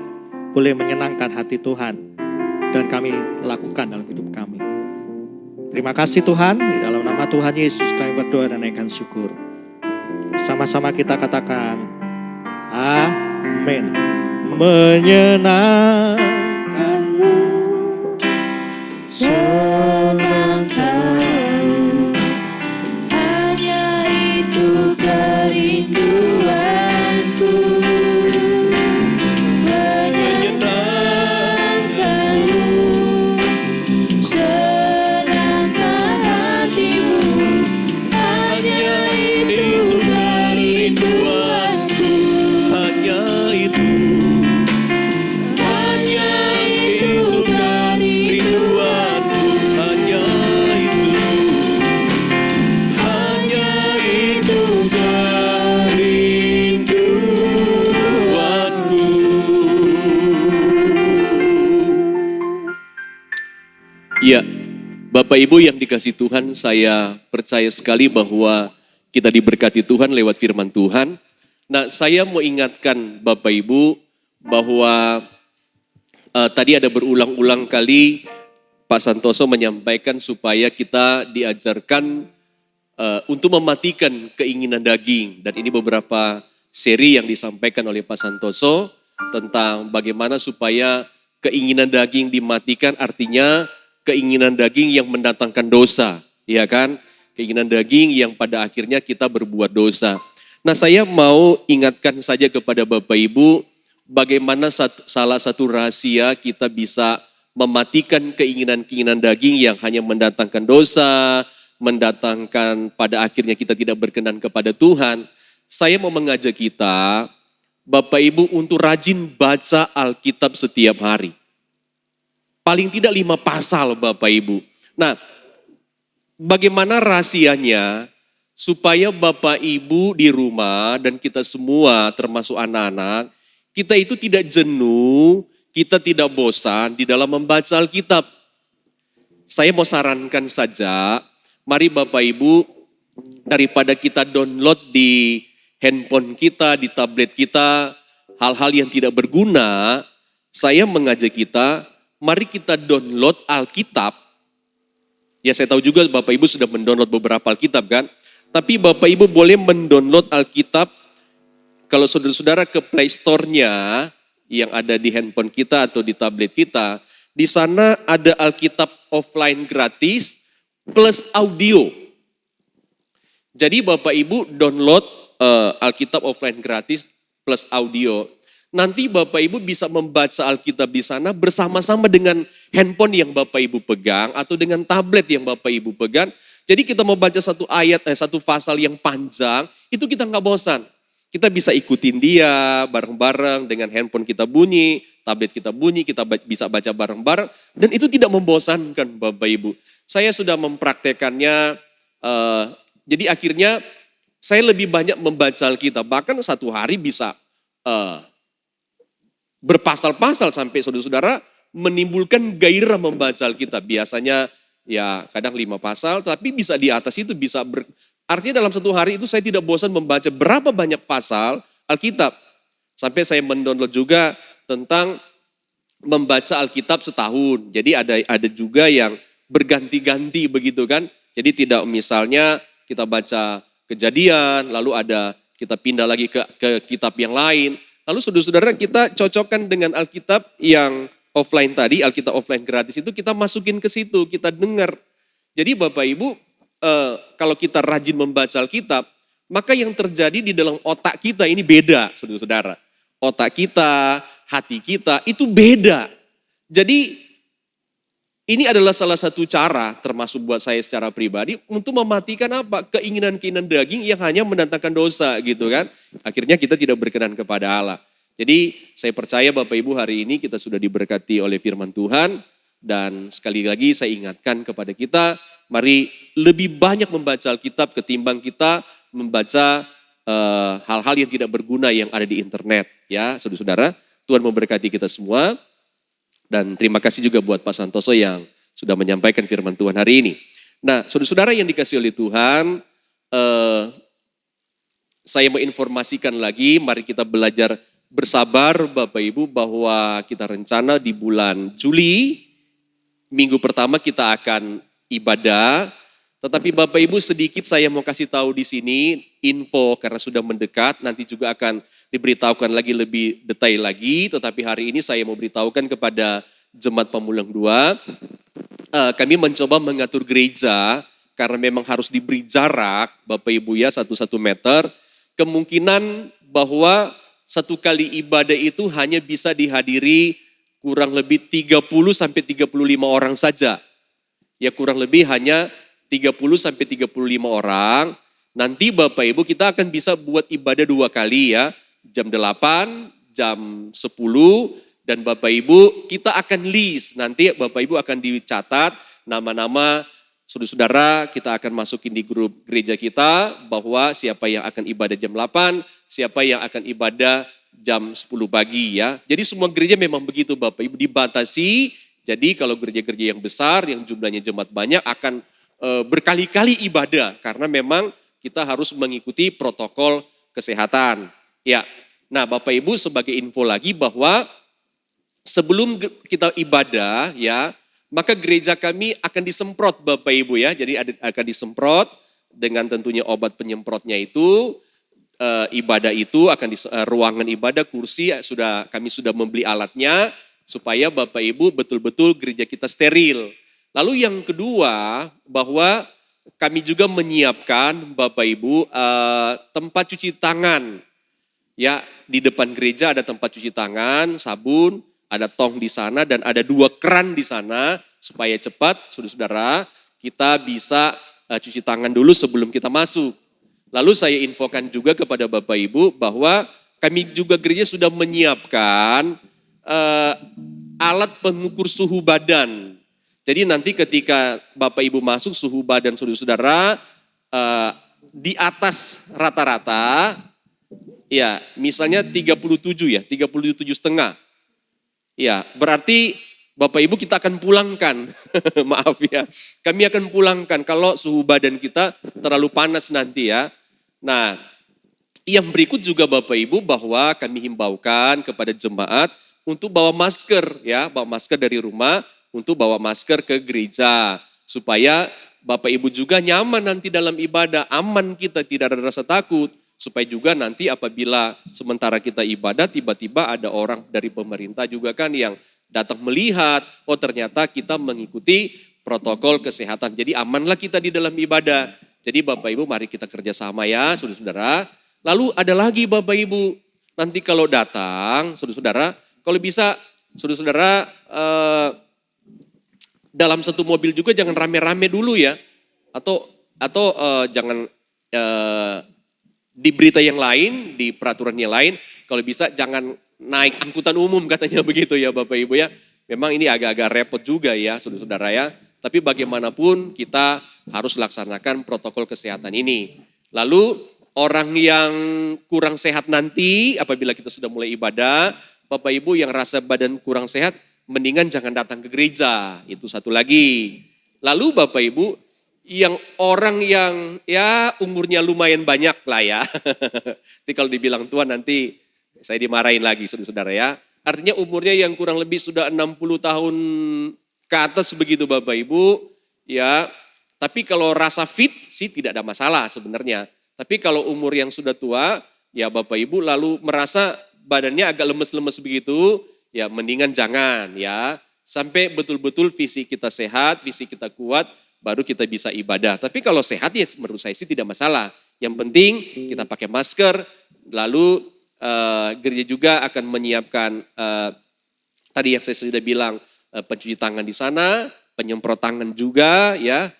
boleh menyenangkan hati Tuhan dan kami lakukan dalam hidup kami. Terima kasih Tuhan, di dalam nama Tuhan Yesus kami berdoa dan naikkan syukur. Sama-sama kita katakan, amin. Menyenangkanmu, Senangkan, hanya itu kerinduanku. Menyenangkanmu, senangkan hatimu, hanya itu kerinduanku. hanya itu. Hanya itu kerinduanku. Hanya itu, hanya itu kerinduanku. Ya, Bapak Ibu yang dikasih Tuhan, saya percaya sekali bahwa kita diberkati Tuhan lewat firman Tuhan. Nah, saya mau ingatkan Bapak Ibu bahwa tadi ada berulang-ulang kali Pak Santoso menyampaikan supaya kita diajarkan untuk mematikan keinginan daging. Dan ini beberapa seri yang disampaikan oleh Pak Santoso tentang bagaimana supaya keinginan daging dimatikan, artinya keinginan daging yang mendatangkan dosa, ya kan? Keinginan daging yang pada akhirnya kita berbuat dosa. Nah, saya mau ingatkan saja kepada Bapak Ibu bagaimana salah satu rahasia kita bisa mematikan keinginan-keinginan daging yang hanya mendatangkan dosa, mendatangkan pada akhirnya kita tidak berkenan kepada Tuhan. Saya mau mengajak kita, Bapak Ibu, untuk rajin baca Alkitab setiap hari. Paling tidak 5 pasal Bapak Ibu. Nah, bagaimana rahasianya supaya Bapak Ibu di rumah dan kita semua termasuk anak-anak, kita itu tidak jenuh, kita tidak bosan di dalam membaca Alkitab. Saya mau sarankan saja, mari Bapak Ibu, daripada kita download di handphone kita, di tablet kita, hal-hal yang tidak berguna, saya mengajak kita, mari kita download Alkitab. Ya, saya tahu juga Bapak Ibu sudah mendownload beberapa Alkitab kan? Tapi Bapak Ibu boleh mendownload Alkitab kalau saudara-saudara ke Play Store-nya yang ada di handphone kita atau di tablet kita. Di sana ada Alkitab offline gratis plus audio. Jadi Bapak Ibu download Alkitab offline gratis plus audio. Nanti Bapak Ibu bisa membaca Alkitab di sana bersama-sama dengan handphone yang Bapak Ibu pegang atau dengan tablet yang Bapak Ibu pegang. Jadi kita mau baca satu ayat, satu pasal yang panjang, itu kita nggak bosan. Kita bisa ikutin dia bareng-bareng dengan handphone kita bunyi, tablet kita bunyi, kita bisa baca bareng-bareng. Dan itu tidak membosankan Bapak Ibu. Saya sudah mempraktekannya, jadi akhirnya saya lebih banyak membaca Alkitab. Bahkan satu hari bisa berpasal-pasal sampai saudara-saudara menimbulkan gairah membaca Alkitab. Biasanya ya kadang 5 pasal, tapi bisa di atas itu bisa artinya dalam satu hari itu saya tidak bosan membaca berapa banyak pasal Alkitab. Sampai saya mendownload juga tentang membaca Alkitab setahun. Jadi ada juga yang berganti-ganti begitu kan. Jadi tidak misalnya kita baca Kejadian, lalu kita pindah lagi ke kitab yang lain. Lalu saudara-saudara kita cocokkan dengan Alkitab yang offline tadi, Alkitab offline gratis itu kita masukin ke situ, kita dengar. Jadi Bapak Ibu, kalau kita rajin membaca Alkitab, maka yang terjadi di dalam otak kita ini beda, saudara-saudara. Otak kita, hati kita itu beda. Jadi ini adalah salah satu cara termasuk buat saya secara pribadi untuk mematikan apa? Keinginan-keinginan daging yang hanya mendatangkan dosa gitu kan. Akhirnya kita tidak berkenan kepada Allah. Jadi saya percaya Bapak Ibu hari ini kita sudah diberkati oleh firman Tuhan. Dan sekali lagi saya ingatkan kepada kita, mari lebih banyak membaca Alkitab ketimbang kita membaca hal-hal yang tidak berguna yang ada di internet. Ya saudara-saudara, Tuhan memberkati kita semua. Dan terima kasih juga buat Pak Santoso yang sudah menyampaikan firman Tuhan hari ini. Nah saudara-saudara yang dikasih oleh Tuhan, saya mau informasikan lagi, mari kita belajar bersabar Bapak Ibu bahwa kita rencana di bulan Juli, minggu pertama kita akan ibadah. Tetapi Bapak Ibu sedikit saya mau kasih tahu di sini info karena sudah mendekat, nanti juga akan diberitahukan lagi lebih detail lagi. Tetapi hari ini saya mau beritahukan kepada Jemaat Pamulang 2, kami mencoba mengatur gereja karena memang harus diberi jarak Bapak Ibu ya 1 meter. Kemungkinan bahwa satu kali ibadah itu hanya bisa dihadiri kurang lebih 30 sampai 35 orang saja. Ya kurang lebih hanya 30 sampai 35 orang. Nanti Bapak Ibu kita akan bisa buat ibadah 2 kali ya. Jam 8, jam 10, dan Bapak Ibu kita akan list. Nanti Bapak Ibu akan dicatat nama-nama saudara-saudara, kita akan masukin di grup gereja kita bahwa siapa yang akan ibadah jam 8, siapa yang akan ibadah jam 10 pagi ya. Jadi semua gereja memang begitu Bapak Ibu dibatasi. Jadi kalau gereja-gereja yang besar, yang jumlahnya jemaat banyak akan berkali-kali ibadah. Karena memang kita harus mengikuti protokol kesehatan. Ya, nah Bapak Ibu sebagai info lagi bahwa sebelum kita ibadah ya, maka gereja kami akan disemprot Bapak Ibu ya. Jadi akan disemprot dengan tentunya obat penyemprotnya itu. Ibadah itu akan di ruangan ibadah, kursi kami sudah membeli alatnya supaya Bapak Ibu betul-betul gereja kita steril. Lalu yang kedua bahwa kami juga menyiapkan Bapak Ibu tempat cuci tangan. Ya, di depan gereja ada tempat cuci tangan, sabun, ada tong di sana dan ada 2 keran di sana supaya cepat saudara-saudara kita bisa cuci tangan dulu sebelum kita masuk. Lalu saya infokan juga kepada Bapak Ibu bahwa kami juga gereja sudah menyiapkan alat pengukur suhu badan. Jadi nanti ketika Bapak Ibu masuk suhu badan saudara-saudara di atas rata-rata ya misalnya 37 ya, 37,5. Ya, berarti Bapak Ibu kita akan pulangkan, maaf ya, kami akan pulangkan kalau suhu badan kita terlalu panas nanti ya. Nah, yang berikut juga Bapak Ibu bahwa kami himbaukan kepada jemaat untuk bawa masker ya, bawa masker dari rumah untuk bawa masker ke gereja. Supaya Bapak Ibu juga nyaman nanti dalam ibadah, aman kita tidak ada rasa takut. Supaya juga nanti apabila sementara kita ibadah tiba-tiba ada orang dari pemerintah juga kan yang datang melihat, oh ternyata kita mengikuti protokol kesehatan. Jadi amanlah kita di dalam ibadah. Jadi Bapak Ibu mari kita kerjasama ya saudara-saudara. Lalu ada lagi Bapak Ibu, nanti kalau datang saudara-saudara, kalau bisa saudara-saudara dalam satu mobil juga jangan rame-rame dulu ya. Atau jangan di berita yang lain, di peraturan yang lain, kalau bisa jangan naik angkutan umum katanya begitu ya Bapak Ibu ya. Memang ini agak-agak repot juga ya saudara-saudara ya. Tapi bagaimanapun kita harus laksanakan protokol kesehatan ini. Lalu orang yang kurang sehat nanti apabila kita sudah mulai ibadah, Bapak Ibu yang rasa badan kurang sehat, mendingan jangan datang ke gereja. Itu satu lagi. Lalu Bapak Ibu, yang orang yang ya umurnya lumayan banyak lah ya. Jadi kalau dibilang tua nanti saya dimarahin lagi saudara-saudara ya. Artinya umurnya yang kurang lebih sudah 60 tahun ke atas begitu Bapak Ibu. Ya, tapi kalau rasa fit sih tidak ada masalah sebenarnya. Tapi kalau umur yang sudah tua ya Bapak Ibu lalu merasa badannya agak lemes-lemes begitu. Ya mendingan jangan ya. Sampai betul-betul fisik kita sehat, fisik kita kuat. Baru kita bisa ibadah. Tapi kalau sehat ya menurut saya sih tidak masalah. Yang penting kita pakai masker, lalu gereja juga akan menyiapkan tadi yang saya sudah bilang pencuci tangan di sana, penyemprot tangan juga ya,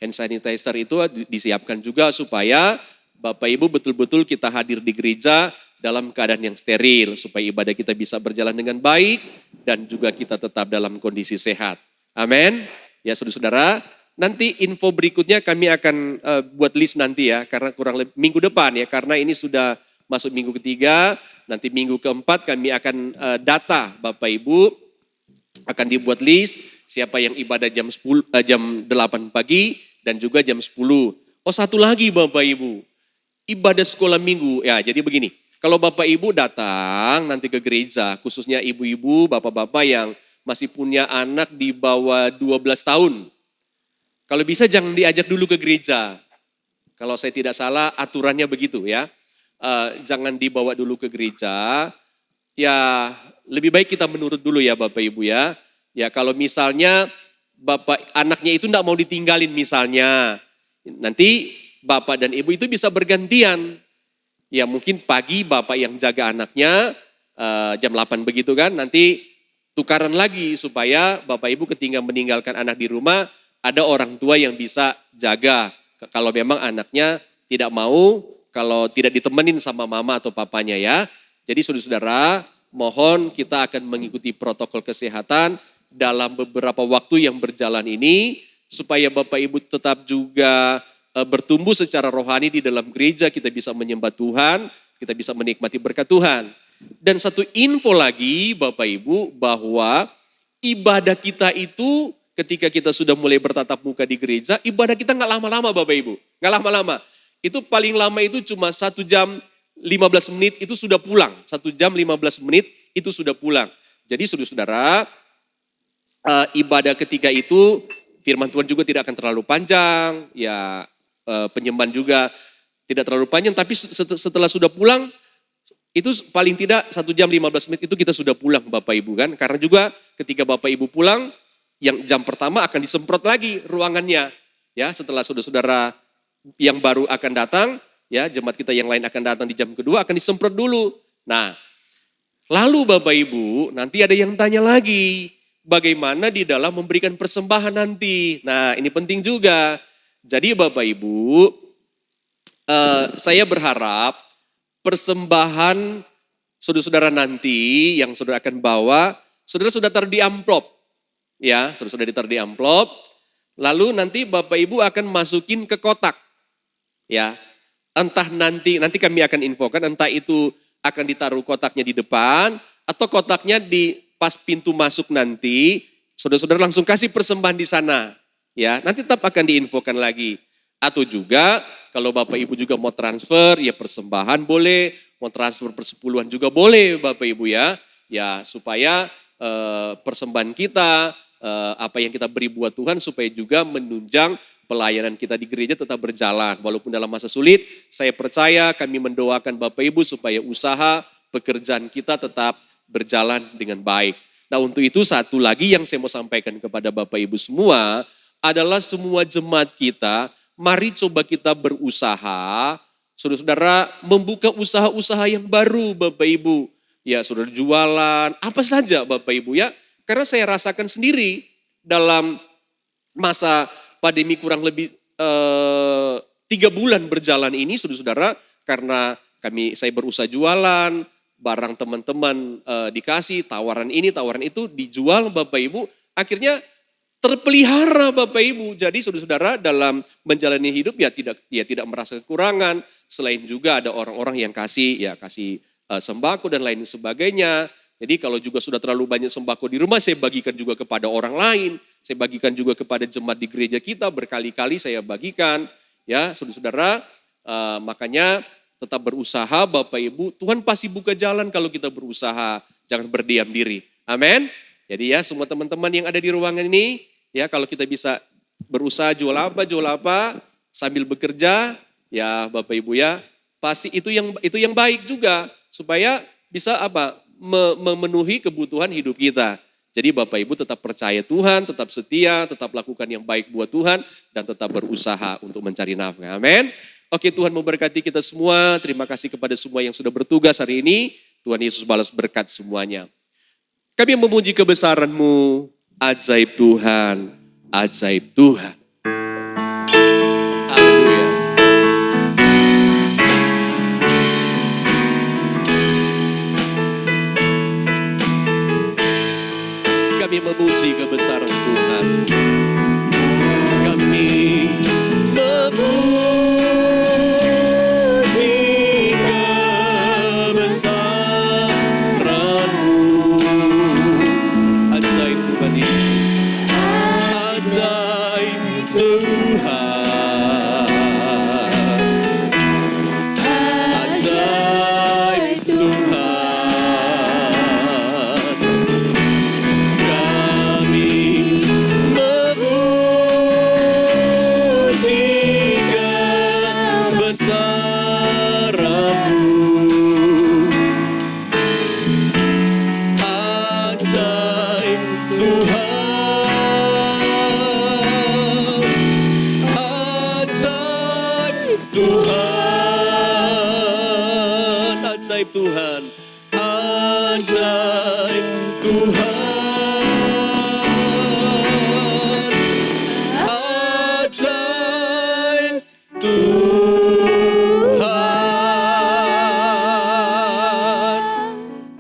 hand sanitizer itu disiapkan juga supaya Bapak Ibu betul-betul kita hadir di gereja dalam keadaan yang steril supaya ibadah kita bisa berjalan dengan baik dan juga kita tetap dalam kondisi sehat. Amin. Ya saudara-saudara. Nanti info berikutnya kami akan buat list nanti ya, karena kurang lebih minggu depan ya, karena ini sudah masuk minggu ketiga, nanti minggu keempat kami akan data Bapak Ibu, akan dibuat list siapa yang ibadah jam 8 pagi dan juga jam 10. Oh satu lagi Bapak Ibu, ibadah sekolah minggu. Ya, jadi begini. Kalau Bapak Ibu datang nanti ke gereja, khususnya ibu-ibu, bapak-bapak yang masih punya anak di bawah 12 tahun. Kalau bisa jangan diajak dulu ke gereja. Kalau saya tidak salah aturannya begitu ya. Jangan dibawa dulu ke gereja. Ya, lebih baik kita menurut dulu ya Bapak Ibu ya. Ya, kalau misalnya bapak anaknya itu tidak mau ditinggalin misalnya. Nanti bapak dan ibu itu bisa bergantian. Ya mungkin pagi bapak yang jaga anaknya jam 8 begitu kan. Nanti tukaran lagi supaya bapak ibu ketika meninggalkan anak di rumah ada orang tua yang bisa jaga. Kalau memang anaknya tidak mau, kalau tidak ditemenin sama mama atau papanya ya. Jadi saudara-saudara mohon kita akan mengikuti protokol kesehatan dalam beberapa waktu yang berjalan ini. Supaya bapak ibu tetap juga bertumbuh secara rohani di dalam gereja, kita bisa menyembah Tuhan, kita bisa menikmati berkat Tuhan. Dan satu info lagi Bapak Ibu, bahwa ibadah kita itu ketika kita sudah mulai bertatap muka di gereja, ibadah kita nggak lama-lama Bapak Ibu, nggak lama-lama. Itu paling lama itu cuma 1 jam 15 menit itu sudah pulang, 1 jam 15 menit itu sudah pulang. Jadi saudara-saudara, ibadah ketika itu firman Tuhan juga tidak akan terlalu panjang, ya. Penyembahan juga tidak terlalu panjang, tapi setelah sudah pulang, itu paling tidak 1 jam 15 menit itu kita sudah pulang Bapak Ibu kan. Karena juga ketika Bapak Ibu pulang, yang jam pertama akan disemprot lagi ruangannya. Ya, setelah saudara-saudara yang baru akan datang, ya jemaat kita yang lain akan datang di jam kedua, akan disemprot dulu. Nah, lalu Bapak Ibu, nanti ada yang tanya lagi, bagaimana di dalam memberikan persembahan nanti. Nah, ini penting juga. Jadi Bapak Ibu, saya berharap persembahan saudara-saudara nanti yang saudara akan bawa, saudara sudah taruh di amplop. Ya, saudara sudah ditaruh di amplop. Lalu nanti Bapak Ibu akan masukin ke kotak. Ya, entah nanti kami akan infokan, entah itu akan ditaruh kotaknya di depan, atau kotaknya di pas pintu masuk nanti, saudara-saudara langsung kasih persembahan di sana. Ya, nanti tetap akan diinfokan lagi. Atau juga kalau Bapak Ibu juga mau transfer, ya persembahan boleh, mau transfer persepuluhan juga boleh Bapak Ibu ya. Ya, supaya persembahan kita, apa yang kita beri buat Tuhan supaya juga menunjang pelayanan kita di gereja tetap berjalan. Walaupun dalam masa sulit, saya percaya kami mendoakan Bapak Ibu supaya usaha pekerjaan kita tetap berjalan dengan baik. Nah, untuk itu satu lagi yang saya mau sampaikan kepada Bapak Ibu semua adalah semua jemaat kita, mari coba kita berusaha, saudara-saudara membuka usaha-usaha yang baru Bapak Ibu. Ya, saudara jualan, apa saja Bapak Ibu ya. Karena saya rasakan sendiri dalam masa pandemi kurang lebih 3 bulan berjalan ini saudara-saudara, karena saya berusaha jualan, barang teman-teman dikasih, tawaran ini, tawaran itu, dijual Bapak Ibu, akhirnya terpelihara Bapak Ibu. Jadi saudara-saudara dalam menjalani hidup ya tidak merasa kekurangan. Selain juga ada orang-orang yang kasih sembako dan lain sebagainya. Jadi kalau juga sudah terlalu banyak sembako di rumah, saya bagikan juga kepada orang lain. Saya bagikan juga kepada jemaat di gereja kita, berkali-kali saya bagikan. Ya saudara-saudara, makanya tetap berusaha Bapak Ibu. Tuhan pasti buka jalan kalau kita berusaha, jangan berdiam diri. Amin. Jadi ya semua teman-teman yang ada di ruangan ini, ya kalau kita bisa berusaha jual apa sambil bekerja, ya Bapak Ibu ya, pasti itu yang baik juga supaya bisa memenuhi kebutuhan hidup kita. Jadi Bapak Ibu tetap percaya Tuhan, tetap setia, tetap lakukan yang baik buat Tuhan dan tetap berusaha untuk mencari nafkah. Amin. Oke, Tuhan memberkati kita semua. Terima kasih kepada semua yang sudah bertugas hari ini. Tuhan Yesus balas berkat semuanya. Kami memuji kebesaran-Mu, ajaib Tuhan, ajaib Tuhan. Haleluya. Kami memuji kebesaran Tuhan. Kami memuji kebesaran-Mu. Ajaib Tuhan ini. Ajaib Tuhan, ajaib Tuhan, ajaib Tuhan, ajaib Tuhan.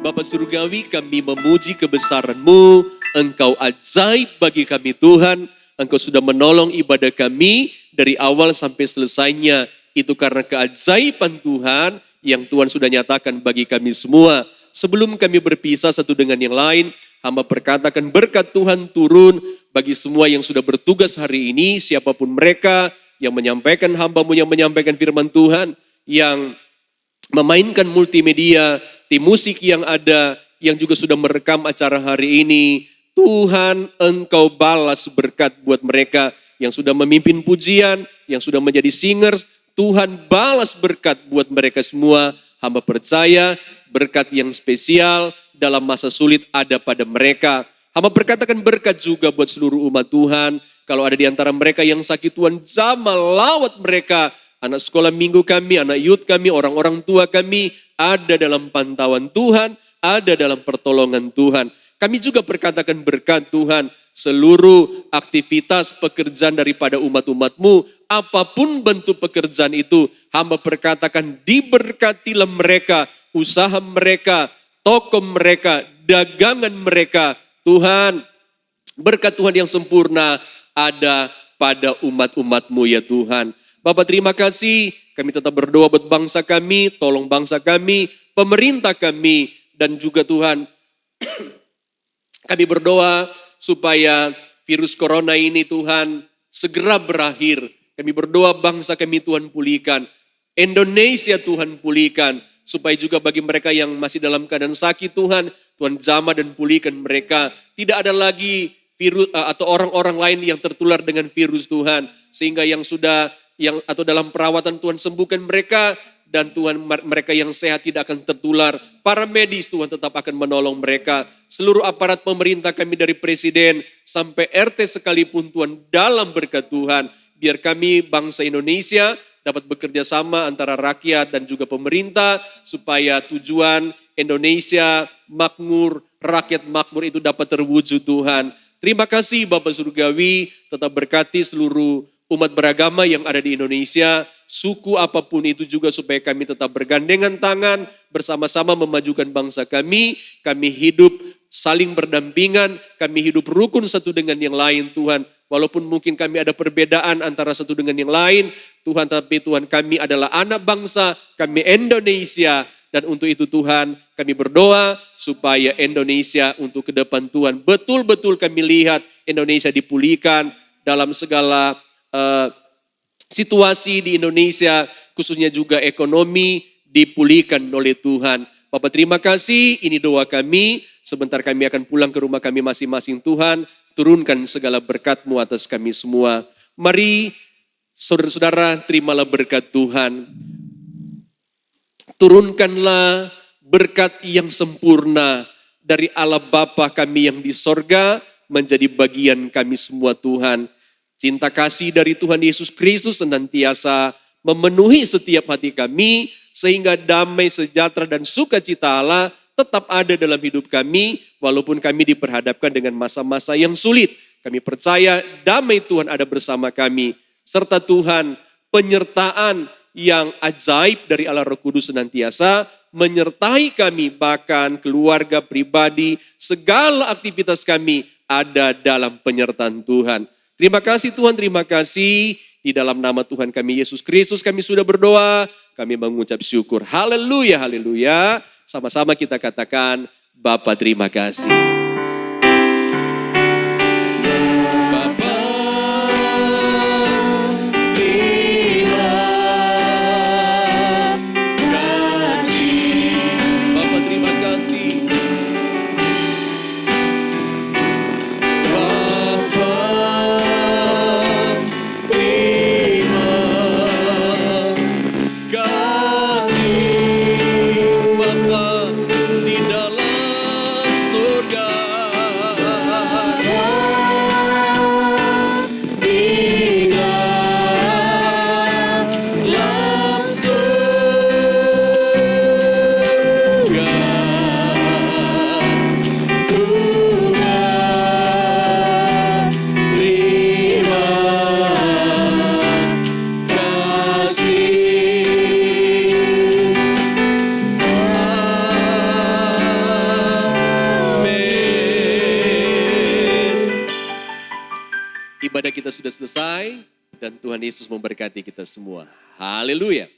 Bapa Surgawi, kami memuji kebesaran-Mu. Engkau ajaib bagi kami Tuhan. Engkau sudah menolong ibadah kami dari awal sampai selesainya. Itu karena keajaiban Tuhan yang Tuhan sudah nyatakan bagi kami semua. Sebelum kami berpisah satu dengan yang lain, hamba perkatakan berkat Tuhan turun bagi semua yang sudah bertugas hari ini, siapapun mereka yang menyampaikan, hamba-Mu yang menyampaikan firman Tuhan, yang memainkan multimedia, tim musik yang ada, yang juga sudah merekam acara hari ini. Tuhan, Engkau balas berkat buat mereka yang sudah memimpin pujian, yang sudah menjadi singers. Tuhan balas berkat buat mereka semua. Hamba percaya berkat yang spesial dalam masa sulit ada pada mereka. Hamba berkatakan berkat juga buat seluruh umat Tuhan. Kalau ada di antara mereka yang sakit, Tuhan jamah lawat mereka. Anak sekolah minggu kami, anak youth kami, orang-orang tua kami ada dalam pantauan Tuhan, ada dalam pertolongan Tuhan. Kami juga berkatakan berkat Tuhan, seluruh aktivitas pekerjaan daripada umat-umat-Mu, apapun bentuk pekerjaan itu, hamba berkatakan diberkatilah mereka, usaha mereka, toko mereka, dagangan mereka. Tuhan, berkat Tuhan yang sempurna ada pada umat-umat-Mu ya Tuhan. Bapak terima kasih, kami tetap berdoa buat bangsa kami, tolong bangsa kami, pemerintah kami, dan juga Tuhan, kami berdoa supaya virus corona ini Tuhan segera berakhir. Kami berdoa bangsa kami Tuhan pulihkan. Indonesia Tuhan pulihkan. Supaya juga bagi mereka yang masih dalam keadaan sakit Tuhan, Tuhan jamah dan pulihkan mereka. Tidak ada lagi virus atau orang-orang lain yang tertular dengan virus Tuhan. Sehingga yang sudah atau dalam perawatan Tuhan sembuhkan mereka. Dan Tuhan mereka yang sehat tidak akan tertular. Para medis Tuhan tetap akan menolong mereka. Seluruh aparat pemerintah kami dari presiden sampai RT sekalipun Tuhan dalam berkat Tuhan. Biar kami bangsa Indonesia dapat bekerja sama antara rakyat dan juga pemerintah. Supaya tujuan Indonesia makmur, rakyat makmur itu dapat terwujud Tuhan. Terima kasih Bapak Surgawi, tetap berkati seluruh umat beragama yang ada di Indonesia, suku apapun itu juga supaya kami tetap bergandengan tangan, bersama-sama memajukan bangsa kami hidup saling berdampingan, kami hidup rukun satu dengan yang lain Tuhan. Walaupun mungkin kami ada perbedaan antara satu dengan yang lain, Tuhan, tapi Tuhan kami adalah anak bangsa, kami Indonesia. Dan untuk itu Tuhan kami berdoa supaya Indonesia untuk ke depan Tuhan, betul-betul kami lihat Indonesia dipulihkan dalam segala situasi di Indonesia, khususnya juga ekonomi dipulihkan oleh Tuhan. Bapak terima kasih, ini doa kami. Sebentar kami akan pulang ke rumah kami masing-masing Tuhan. Turunkan segala berkat-Mu atas kami semua. Mari saudara-saudara terimalah berkat Tuhan. Turunkanlah berkat yang sempurna dari Allah Bapa kami yang di sorga menjadi bagian kami semua Tuhan. Cinta kasih dari Tuhan Yesus Kristus senantiasa memenuhi setiap hati kami, sehingga damai, sejahtera, dan sukacita Allah tetap ada dalam hidup kami, walaupun kami diperhadapkan dengan masa-masa yang sulit. Kami percaya damai Tuhan ada bersama kami, serta Tuhan penyertaan yang ajaib dari Allah Roh Kudus senantiasa menyertai kami, bahkan keluarga pribadi, segala aktivitas kami ada dalam penyertaan Tuhan. Terima kasih Tuhan, terima kasih. Di dalam nama Tuhan kami Yesus Kristus kami sudah berdoa, kami mengucap syukur. Haleluya, haleluya. Sama-sama kita katakan, Bapa terima kasih. Bapa terima kasih. Bapa terima kasih. Surga Ibadah kita sudah selesai dan Tuhan Yesus memberkati kita semua. Haleluya.